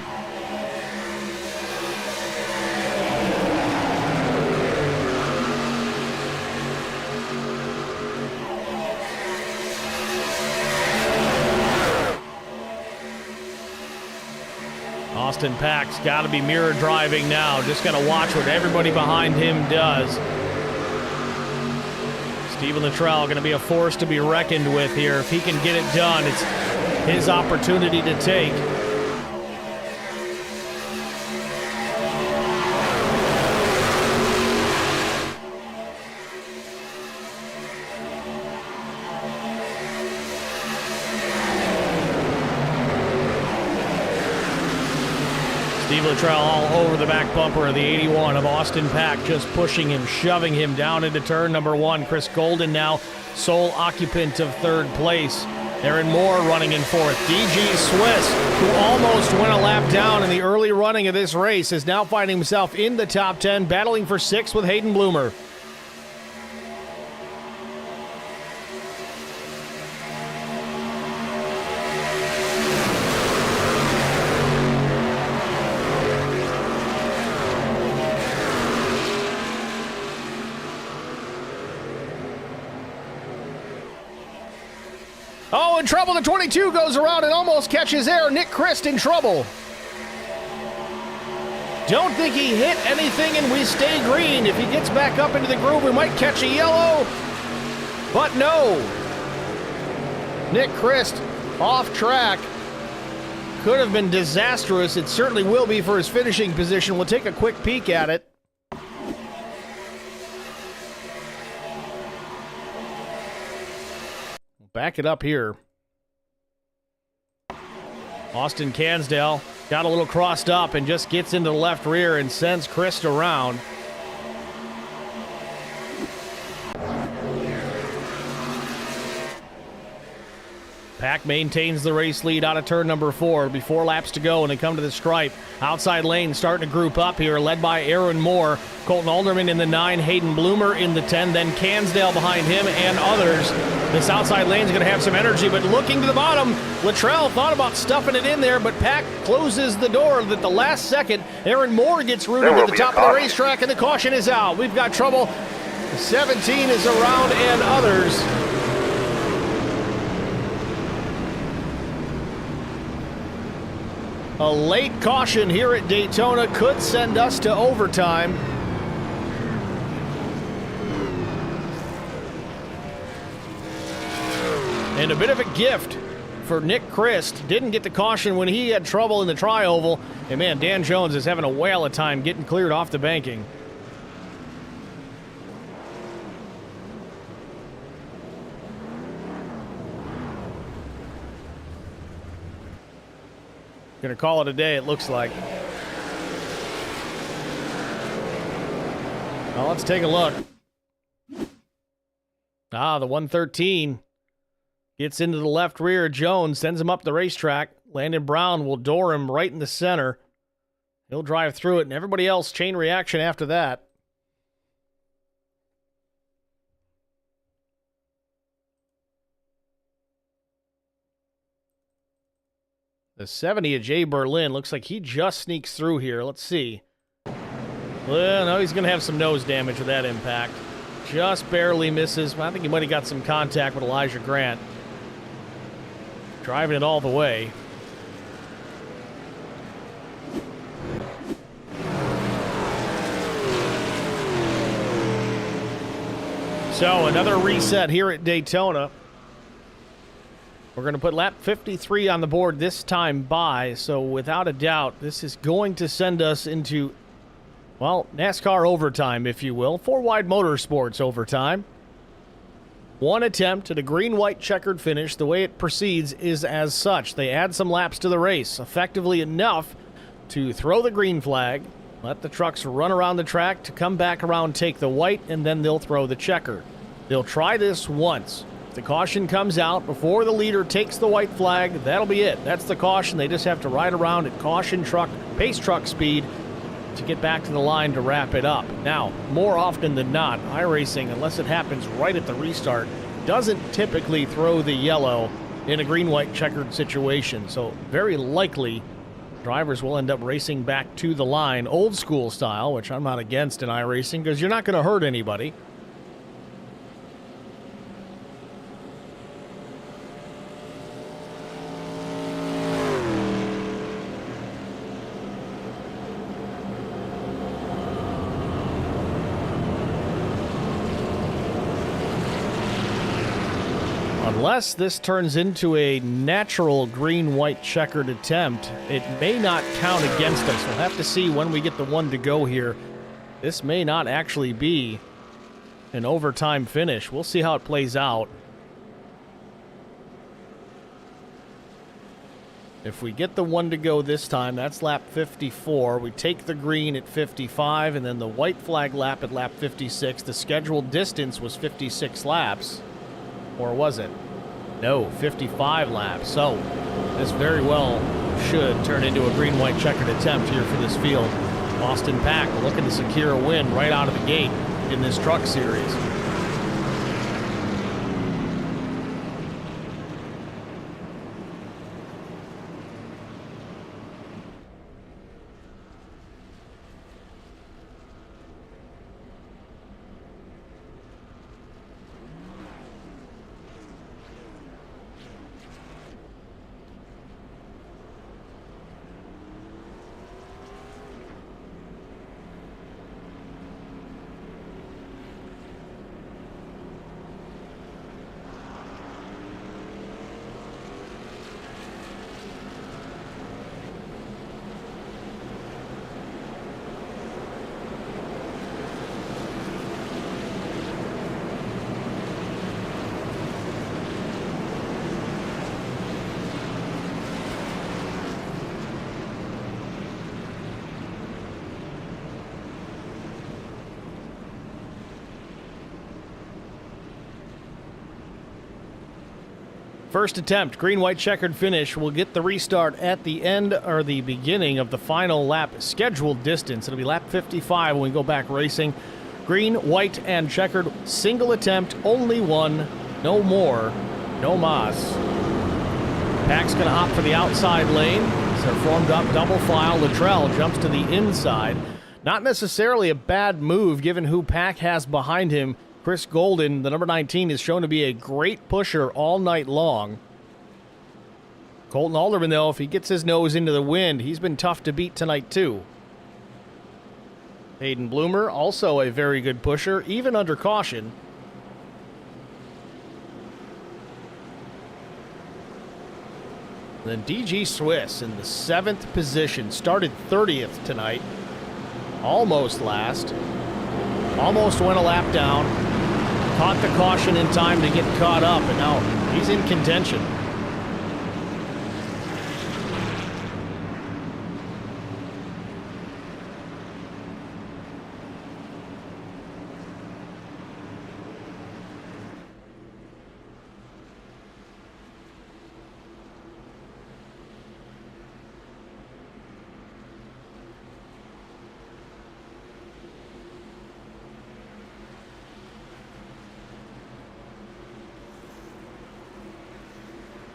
Austin Pack's got to be mirror driving now. Just got to watch what everybody behind him does. Steven Luttrell going to be a force to be reckoned with here. If he can get it done, it's his opportunity to take. Steve Luttrell all over the back bumper of the 81 of Austin Pack, just pushing him, shoving him down into turn number 1. Chris Golden now sole occupant of 3rd place. Aaron Moore running in 4th. DG Swiss, who almost went a lap down in the early running of this race, is now finding himself in the top 10, battling for 6th with Hayden Bloomer. Oh, in trouble. The 22 goes around and almost catches air. Nick Christ in trouble. Don't think he hit anything, and we stay green. If he gets back up into the groove, we might catch a yellow. But no. Nick Christ off track. Could have been disastrous. It certainly will be for his finishing position. We'll take a quick peek at it. Back it up here. Austin Cansdale got a little crossed up and just gets into the left rear and sends Christ around. Pack maintains the race lead out of turn number 4. Be 4 laps to go, and they come to the stripe. Outside lane starting to group up here, led by Aaron Moore. Colton Alderman in the 9, Hayden Bloomer in the 10, then Cansdale behind him and others. This outside lane is going to have some energy, but looking to the bottom, Luttrell thought about stuffing it in there, but Pack closes the door at the last second. Aaron Moore gets rooted to the top of the racetrack, and the caution is out. We've got trouble. 17 is around and others. A late caution here at Daytona could send us to overtime. And a bit of a gift for Nick Christ. Didn't get the caution when he had trouble in the tri-oval. And man, Dan Jones is having a whale of time getting cleared off the banking. Gonna call it a day, it looks like. Well, let's take a look. The 113 gets into the left rear. Jones sends him up the racetrack. Landon Brown will door him right in the center. He'll drive through it, and everybody else chain reaction after that. The 70 of Jay Berlin looks like he just sneaks through here. Let's see. Well, no, he's going to have some nose damage with that impact. Just barely misses. I think he might have got some contact with Elijah Grant. Driving it all the way. So another reset here at Daytona. We're going to put lap 53 on the board this time by, so without a doubt, this is going to send us into, well, NASCAR overtime, if you will. FourWide Motorsports overtime. One attempt at a green-white checkered finish. The way it proceeds is as such. They add some laps to the race, effectively enough to throw the green flag, let the trucks run around the track to come back around, take the white, and then they'll throw the checker. They'll try this once. If the caution comes out before the leader takes the white flag, that'll be it. That's the caution. They just have to ride around at caution truck, pace truck speed to get back to the line to wrap it up. Now, more often than not, iRacing, unless it happens right at the restart, doesn't typically throw the yellow in a green-white checkered situation. So very likely drivers will end up racing back to the line, old school style, which I'm not against in iRacing because you're not going to hurt anybody. Unless this turns into a natural green-white checkered attempt, it may not count against us. We'll have to see when we get the one to go here. This may not actually be an overtime finish. We'll see how it plays out. If we get the one to go this time, that's lap 54. We take the green at 55, and then the white flag lap at lap 56. The scheduled distance was 56 laps. Or was it? No, 55 laps. So this very well should turn into a green-white checkered attempt here for this field. Austin Pack looking to secure a win right out of the gate in this truck series. First attempt, green-white checkered finish. We'll get the restart at the end or the beginning of the final lap scheduled distance. It'll be lap 55 when we go back racing. Green, white, and checkered. Single attempt, only one. No more. No mas. Pack's going to opt for the outside lane. So they're formed up double file. Luttrell jumps to the inside. Not necessarily a bad move given who Pack has behind him. Chris Golden, the number 19, is shown to be a great pusher all night long. Colton Alderman, though, if he gets his nose into the wind, he's been tough to beat tonight, too. Hayden Bloomer, also a very good pusher, even under caution. Then DG Swiss in the 7th position, started 30th tonight. Almost last. Almost went a lap down. Caught the caution in time to get caught up, and now he's in contention.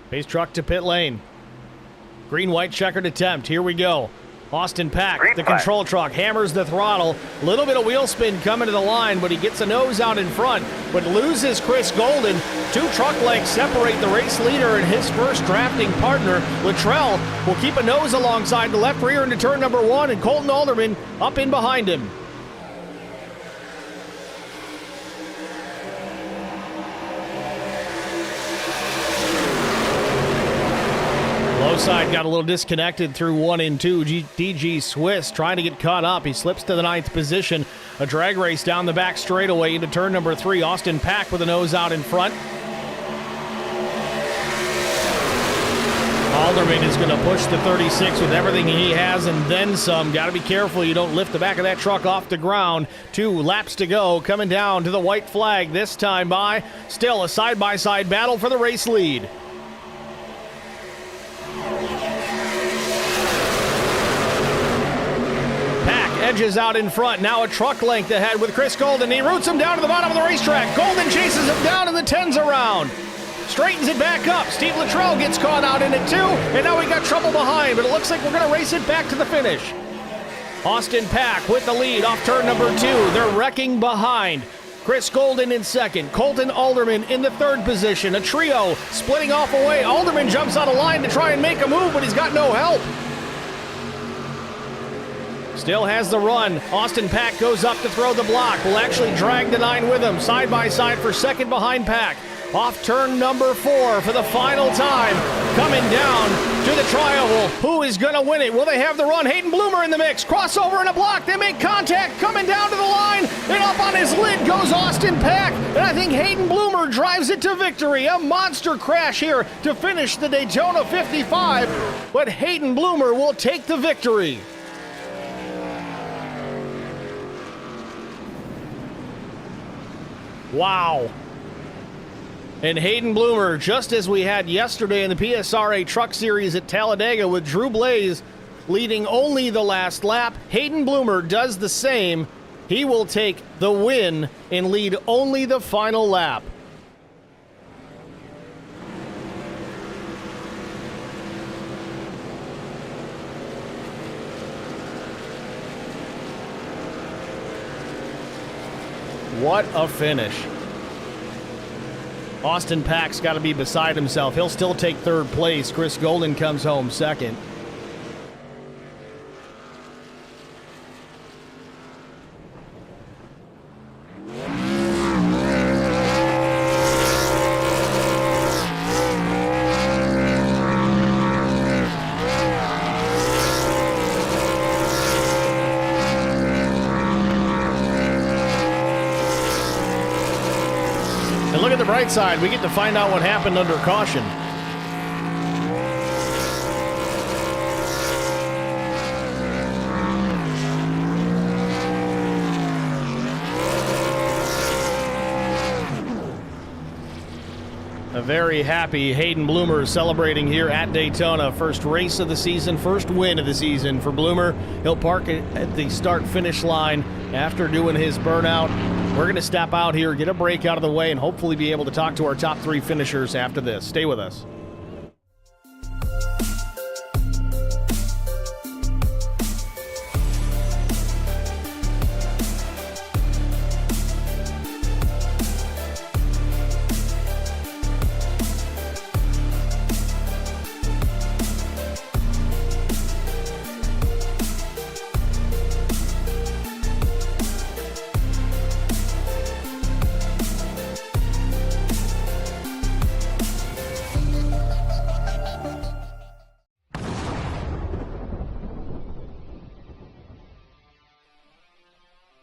Pace truck to pit lane. Green-white checkered attempt. Here we go. Austin Pack, the control truck, hammers the throttle. Little bit of wheel spin coming to the line, but he gets a nose out in front, but loses Chris Golden. 2 truck lengths separate the race leader and his first drafting partner. Luttrell will keep a nose alongside the left rear into turn number 1, and Colton Alderman up in behind him. Low side got a little disconnected through 1 and 2. DG Swiss trying to get caught up. He slips to the 9th position. A drag race down the back straightaway into turn number 3. Austin Pack with a nose out in front. Alderman is going to push the 36 with everything he has and then some. Got to be careful you don't lift the back of that truck off the ground. 2 laps to go. Coming down to the white flag this time by. Still a side-by-side battle for the race lead. Edges out in front. Now a truck length ahead with Chris Golden. He roots him down to the bottom of the racetrack. Golden chases him down in the 10s around. Straightens it back up. Steve Luttrell gets caught out in it too. And now we got trouble behind, but it looks like we're going to race it back to the finish. Austin Pack with the lead off turn number 2. They're wrecking behind. Chris Golden in 2nd. Colton Alderman in the 3rd position. A trio splitting off away. Alderman jumps on a line to try and make a move, but he's got no help. Still has the run. Austin Pack goes up to throw the block. Will actually drag the 9 with him. Side by side for 2nd behind Pack. off turn number 4 for the final time. Coming down to the tri-oval. Who is going to win it? Will they have the run? Hayden Bloomer in the mix. Crossover and a block. They make contact. Coming down to the line. And up on his lid goes Austin Pack. And I think Hayden Bloomer drives it to victory. A monster crash here to finish the Daytona 55. But Hayden Bloomer will take the victory. Wow. And Hayden Bloomer, just as we had yesterday in the PSRA Truck Series at Talladega with Drew Blaze leading only the last lap, Hayden Bloomer does the same. He will take the win and lead only the final lap. What a finish. Austin Pack's got to be beside himself. He'll still take third place. Chris Golden comes home second. And look at the bright side. We get to find out what happened under caution. A very happy Hayden Bloomer celebrating here at Daytona. First race of the season, first win of the season for Bloomer. He'll park it at the start-finish line after doing his burnout. We're going to step out here, get a break out of the way, and hopefully be able to talk to our top 3 finishers after this. Stay with us.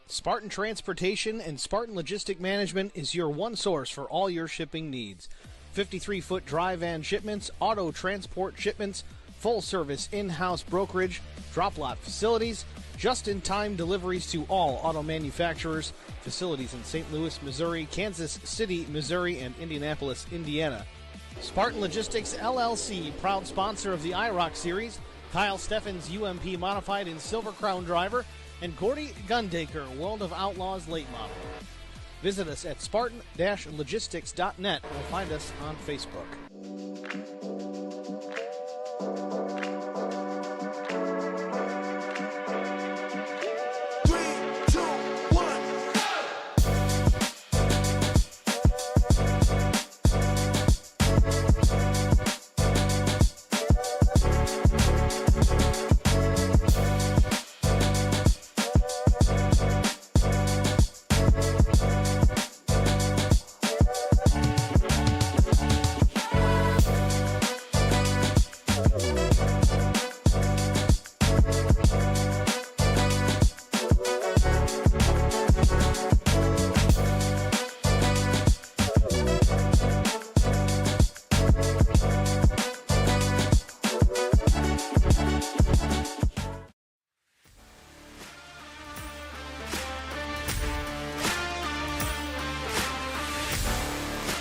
Spartan Transportation and Spartan Logistic Management is your one source for all your shipping needs. 53-foot dry van shipments, auto transport shipments, full-service in-house brokerage, drop-lot facilities, just-in-time deliveries to all auto manufacturers, facilities in St. Louis, Missouri, Kansas City, Missouri, and Indianapolis, Indiana. Spartan Logistics, LLC, proud sponsor of the IROC Series, Kyle Steffens UMP Modified and Silver Crown Driver, and Gordy Gundaker, World of Outlaws late model. Visit us at spartan-logistics.net or find us on Facebook.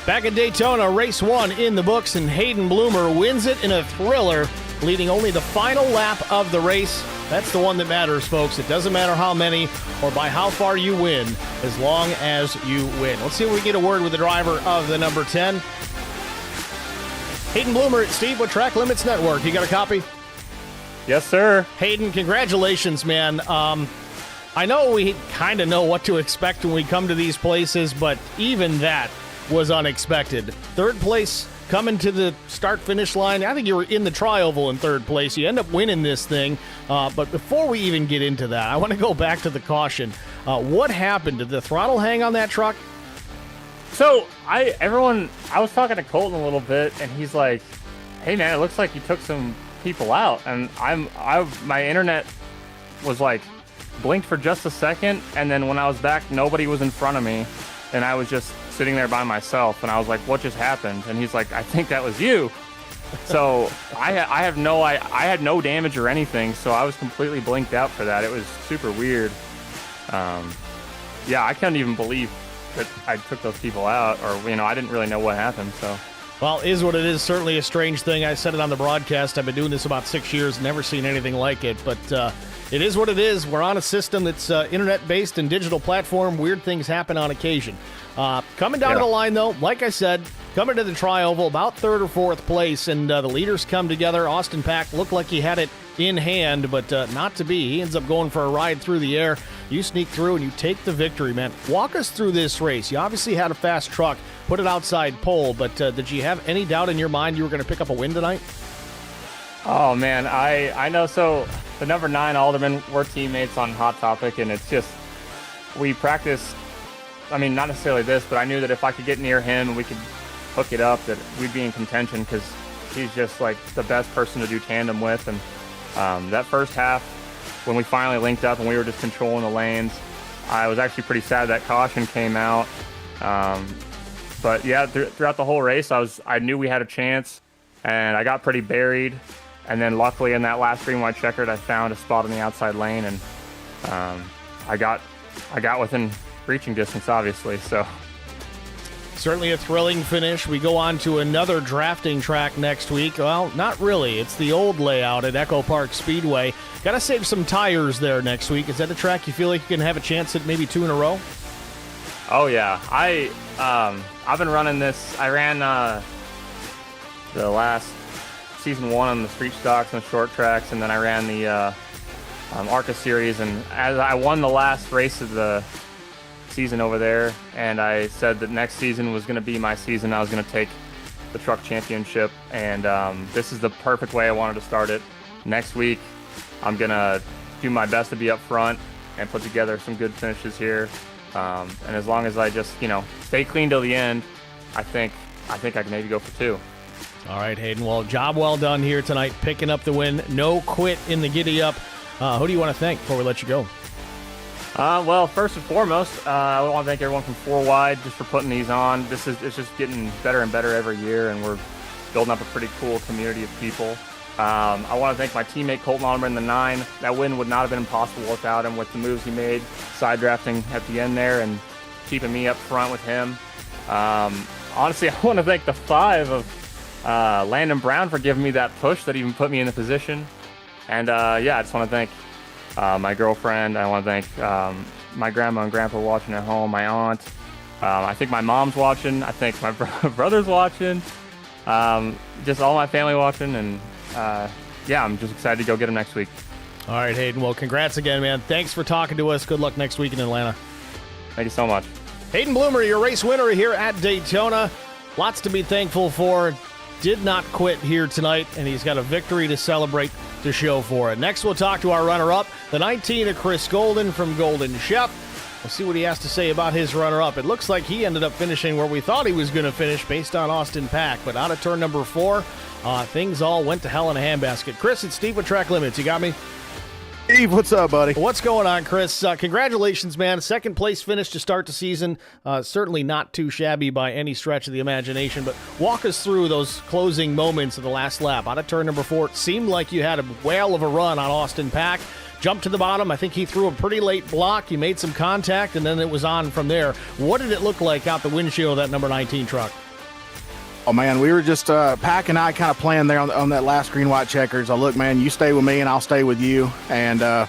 Back at Daytona, race 1 in the books, and Hayden Bloomer wins it in a thriller, leading only the final lap of the race. That's the one that matters, folks. It doesn't matter how many or by how far you win, as long as you win. Let's see if we get a word with the driver of the number 10. Hayden Bloomer, Steve with Track Limits Network. You got a copy? Yes, sir. Hayden, congratulations, man. I know we kind of know what to expect when we come to these places, but even that was unexpected. Third place coming to the start-finish line. I think you were in the tri-oval in third place. You end up winning this thing. But before we even get into that, I want to go back to the caution. What happened? Did the throttle hang on that truck? So I was talking to Colton a little bit, and he's like, "Hey man, it looks like you took some people out." And my internet was like blinked for just a second, and then when I was back, nobody was in front of me, and I was just sitting there by myself. And I was like, "What just happened?" And he's like, "I think that was you." So I had no damage or anything, so I was completely blinked out for that. It was super weird. Yeah, I can't even believe that I took those people out, or I didn't really know what happened. So, Well, is what it is. Certainly a strange thing. I said it on the broadcast. I've been doing this about 6 years, never seen anything like it. But it is what it is. We're on a system that's internet-based and digital platform. Weird things happen on occasion. Coming down the line, though, like I said, coming to the Tri-Oval, about third or fourth place, and the leaders come together. Austin Pack looked like he had it in hand, but not to be. He ends up going for a ride through the air. You sneak through and you take the victory, man. Walk us through this race. You obviously had a fast truck, put it outside pole, but did you have any doubt in your mind you were going to pick up a win tonight? oh man, I know. So the number 9 Alderman, we're teammates on Hot Topic, and it's just we practice. I mean, not necessarily this, but I knew that if I could get near him and we could hook it up, that we'd be in contention, because he's just like the best person to do tandem with. And that first half, when we finally linked up and we were just controlling the lanes, I was actually pretty sad that caution came out. But yeah, throughout the whole race, I knew we had a chance, and I got pretty buried. And then luckily in that last green white checkered, I found a spot in the outside lane, and I got within reaching distance, obviously. So Certainly a thrilling finish. We go on to another drafting track next week. Well, not really. It's the old layout at Echo Park Speedway. Got to save some tires there next week. Is that a track you feel like you can have a chance at maybe 2 in a row? Oh yeah, I've been running this. I ran the last season 1 on the street stocks and the short tracks, and then I ran the ARCA series. And as I won the last race of the season over there, and I said that next season was going to be my season. I was going to take the truck championship, and this is the perfect way I wanted to start it. Next week, I'm going to do my best to be up front and put together some good finishes here. And as long as I just, stay clean till the end, I think I can maybe go for 2. All right, Hayden. Well, job well done here tonight, picking up the win. No quit in the giddy up. Who do you want to thank before we let you go? Well, first and foremost, I want to thank everyone from FourWide just for putting these on. It's just getting better and better every year, and we're building up a pretty cool community of people. I want to thank my teammate Colton Alderman in the 9. That win would not have been impossible without him, with the moves he made, side drafting at the end there, and keeping me up front with him. Honestly, I want to thank the 5 of Landon Brown for giving me that push that even put me in the position. And I just want to thank my girlfriend. I want to thank my grandma and grandpa watching at home, my aunt. I think my mom's watching. I think my brother's watching. Just all my family watching. And I'm just excited to go get them next week. All right, Hayden. Well, congrats again, man. Thanks for talking to us. Good luck next week in Atlanta. Thank you so much. Hayden Bloomer, your race winner here at Daytona. Lots to be thankful for. Did not quit here tonight, and he's got a victory to celebrate to show for it. Next, we'll talk to our runner-up, the 19 of Chris Golden from Golden Chef. We'll see what he has to say about his runner-up. It looks like he ended up finishing where we thought he was going to finish based on Austin Pack, but out of turn number 4, things all went to hell in a handbasket. Chris, it's Steve with Track Limits. You got me? Steve, what's up, buddy? What's going on, Chris? Congratulations, man. Second place finish to start the season. Certainly not too shabby by any stretch of the imagination, but walk us through those closing moments of the last lap. Out of turn number 4, it seemed like you had a whale of a run on Austin Pack. Jumped to the bottom. I think he threw a pretty late block. You made some contact, and then it was on from there. What did it look like out the windshield of that number 19 truck? Oh, man, we were just, Pack and I kind of playing there on that last green-white checkers. I look, man, you stay with me and I'll stay with you. And I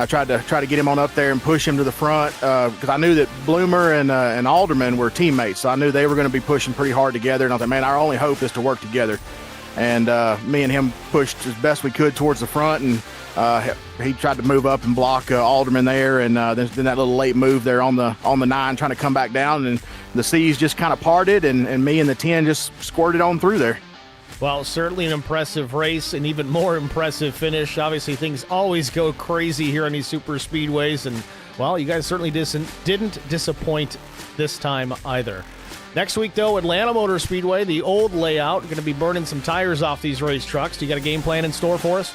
tried to get him on up there and push him to the front because I knew that Bloomer and Alderman were teammates. So I knew they were going to be pushing pretty hard together. And I thought, man, our only hope is to work together. And me and him pushed as best we could towards the front, and he tried to move up and block Alderman there, and then that little late move there on the 9 trying to come back down, and the C's just kind of parted, and me and the 10 just squirted on through there. Well, certainly an impressive race, and even more impressive finish. Obviously, things always go crazy here on these super speedways, and Well, you guys certainly didn't disappoint this time either. Next week, though, Atlanta Motor Speedway, the old layout, going to be burning some tires off these race trucks. Do you got a game plan in store for us?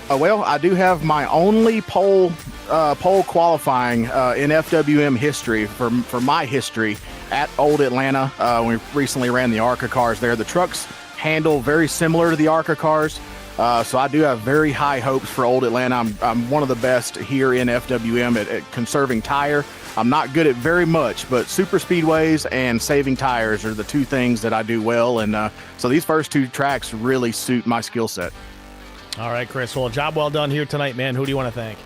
Well, I do have my only pole qualifying in FWM history for my history at Old Atlanta. We recently ran the ARCA cars there. The trucks handle very similar to the ARCA cars, so I do have very high hopes for Old Atlanta. I'm one of the best here in FWM at conserving tire. I'm not good at very much, but super speedways and saving tires are the two things that I do well, and so these first two tracks really suit my skill set. All right, Chris. Well, job well done here tonight, man. Who do you want to thank?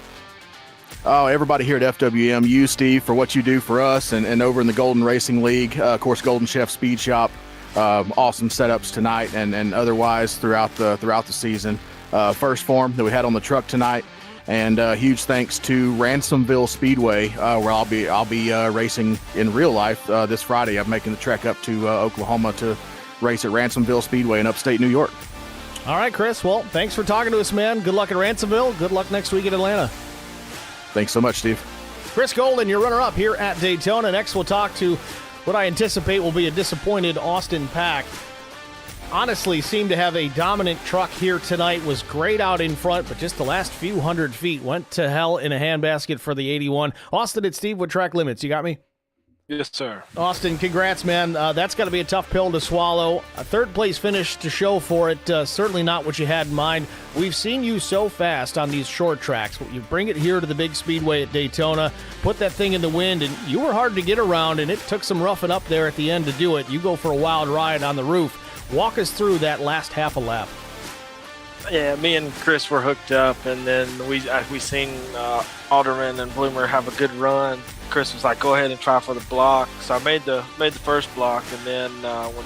Oh, everybody here at FWM, you, Steve, for what you do for us, and over in the Golden Racing League, of course, Golden Chef Speed Shop, awesome setups tonight and otherwise throughout the season. First form that we had on the truck tonight, and huge thanks to Ransomville Speedway, where I'll be racing in real life this Friday. I'm making the trek up to Oklahoma to race at Ransomville Speedway in upstate New York. All right, Chris. Well, thanks for talking to us, man. Good luck at Ransomville. Good luck next week at Atlanta. Thanks so much, Steve. Chris Golden, your runner-up here at Daytona. Next, we'll talk to what I anticipate will be a disappointed Austin Pack. Honestly, seemed to have a dominant truck here tonight. Was great out in front, but just the last few hundred feet went to hell in a handbasket for the 81. Austin, it's Steve with Track Limits. You got me? Yes, sir. Austin, congrats, man. That's got to be a tough pill to swallow. A third-place finish to show for it. Certainly not what you had in mind. We've seen you so fast on these short tracks. You bring it here to the big speedway at Daytona, put that thing in the wind, and you were hard to get around, and it took some roughing up there at the end to do it. You go for a wild ride on the roof. Walk us through that last half a lap. Yeah, me and Chris were hooked up, and then we seen Alderman and Bloomer have a good run. Chris was like, "Go ahead and try for the block." So I made the first block, and then when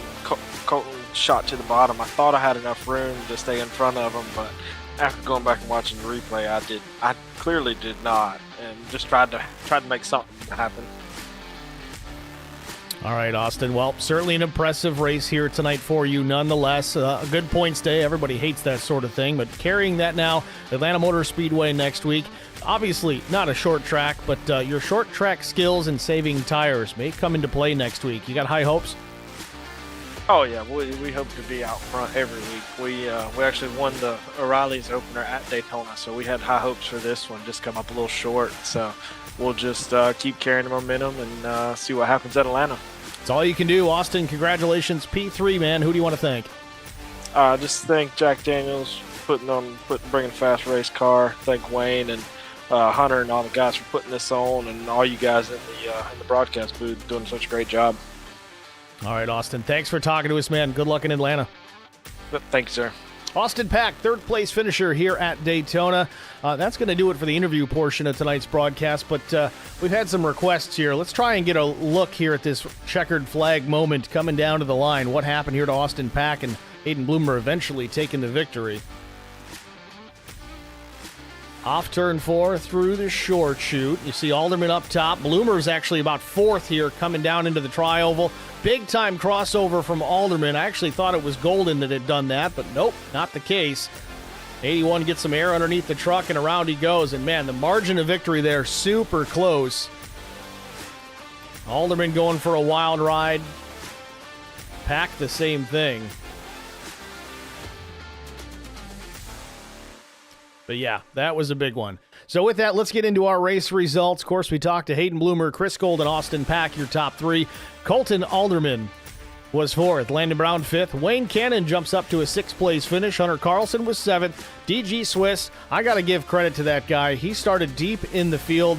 Colton shot to the bottom, I thought I had enough room to stay in front of him, but after going back and watching the replay, I clearly did not, and just tried to make something happen. All right, Austin. Well, certainly an impressive race here tonight for you nonetheless. A good points day. Everybody hates that sort of thing, but carrying that now, Atlanta Motor Speedway next week. Obviously, not a short track, but your short track skills and saving tires may come into play next week. You got high hopes? Oh, yeah. We hope to be out front every week. We actually won the O'Reilly's opener at Daytona, so we had high hopes for this one, just come up a little short. So we'll just keep carrying the momentum and see what happens at Atlanta. It's all you can do. Austin, congratulations. P3, man. Who do you want to thank? Just thank Jack Daniels bringing a fast race car. Thank Wayne and Hunter and all the guys for putting this on, and all you guys in the broadcast booth doing such a great job. All right, Austin. Thanks for talking to us, man. Good luck in Atlanta. Thank you, sir. Austin Pack, third-place finisher here at Daytona. That's going to do it for the interview portion of tonight's broadcast, but we've had some requests here. Let's try and get a look here at this checkered flag moment coming down to the line. What happened here to Austin Pack and Hayden Bloomer eventually taking the victory. Off turn 4 through the short chute. You see Alderman up top. Bloomer's actually about fourth here coming down into the tri-oval. Big-time crossover from Alderman. I actually thought it was Golden that had done that, but nope, not the case. 81 gets some air underneath the truck, and around he goes. And, man, the margin of victory there, super close. Alderman going for a wild ride. Pack the same thing. But, yeah, that was a big one. So with that, let's get into our race results. Of course, we talked to Hayden Bloomer, Chris Gold, and Austin Pack, your top three. Colton Alderman was fourth. Landon Brown fifth. Wayne Cannon jumps up to a sixth-place finish. Hunter Carlson was seventh. DG Swiss, I got to give credit to that guy. He started deep in the field.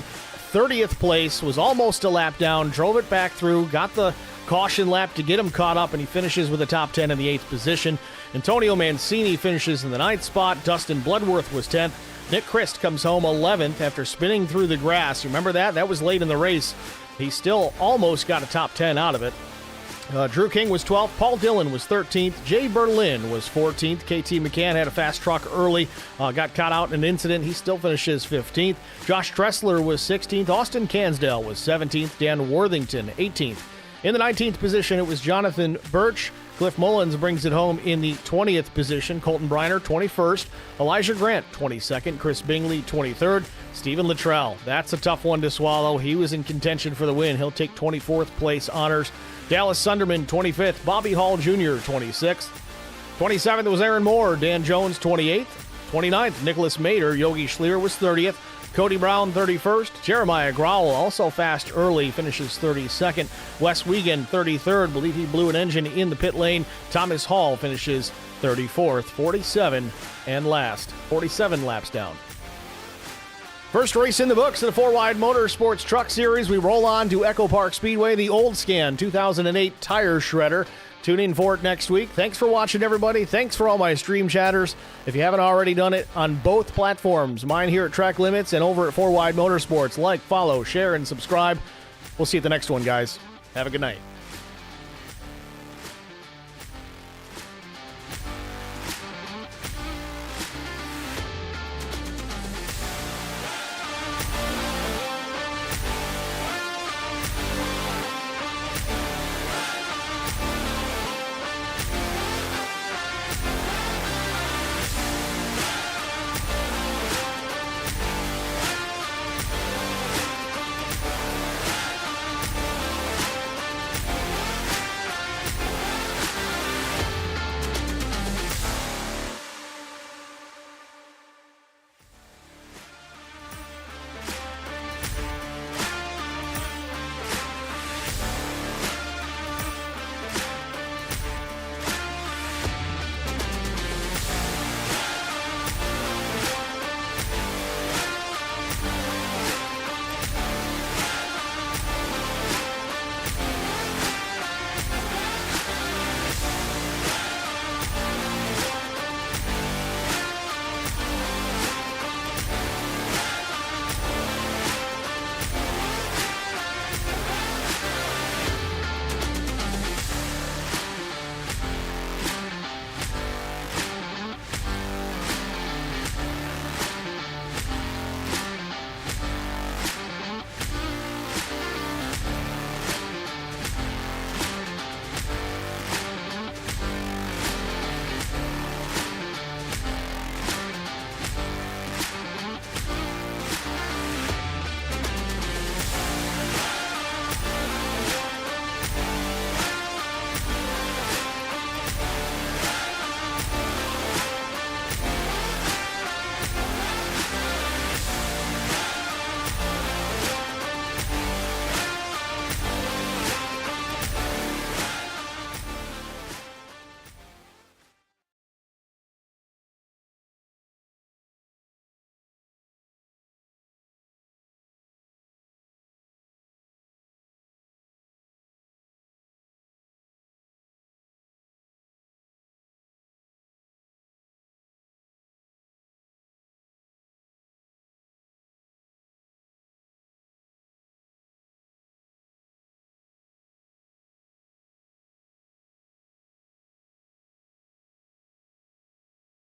30th place, was almost a lap down, drove it back through, got the caution lap to get him caught up, and he finishes with a top 10 in the 8th position. Antonio Mancini finishes in the 9th spot. Dustin Bloodworth was 10th. Nick Christ comes home 11th after spinning through the grass. You remember that? That was late in the race. He still almost got a top 10 out of it. Drew King was 12th. Paul Dillon was 13th. Jay Berlin was 14th. KT McCann had a fast truck early. Got caught out in an incident. He still finishes 15th. Josh Tressler was 16th. Austin Cansdale was 17th. Dan Worthington, 18th. In the 19th position, it was Jonathan Birch. Cliff Mullins brings it home in the 20th position. Colton Briner, 21st. Elijah Grant, 22nd. Chris Bingley, 23rd. Stephen Luttrell, that's a tough one to swallow. He was in contention for the win. He'll take 24th place honors. Dallas Sunderman, 25th. Bobby Hall Jr., 26th. 27th was Aaron Moore. Dan Jones, 28th. 29th, Nicholas Mader. Yogi Schlier was 30th. Cody Brown, 31st. Jeremiah Growell, also fast early, finishes 32nd. Wes Wiegand, 33rd. Believe he blew an engine in the pit lane. Thomas Hall finishes 34th. 47 and last. 47 laps down. First race in the books of the FourWide Motorsports Truck Series. We roll on to Echo Park Speedway, the Old Scan 2008 Tire Shredder. Tune in for it next week. Thanks for watching, everybody. Thanks for all my stream chatters. If you haven't already done it on both platforms, mine here at Track Limits and over at FourWide Motorsports, like, follow, share, and subscribe. We'll see you at the next one, guys. Have a good night.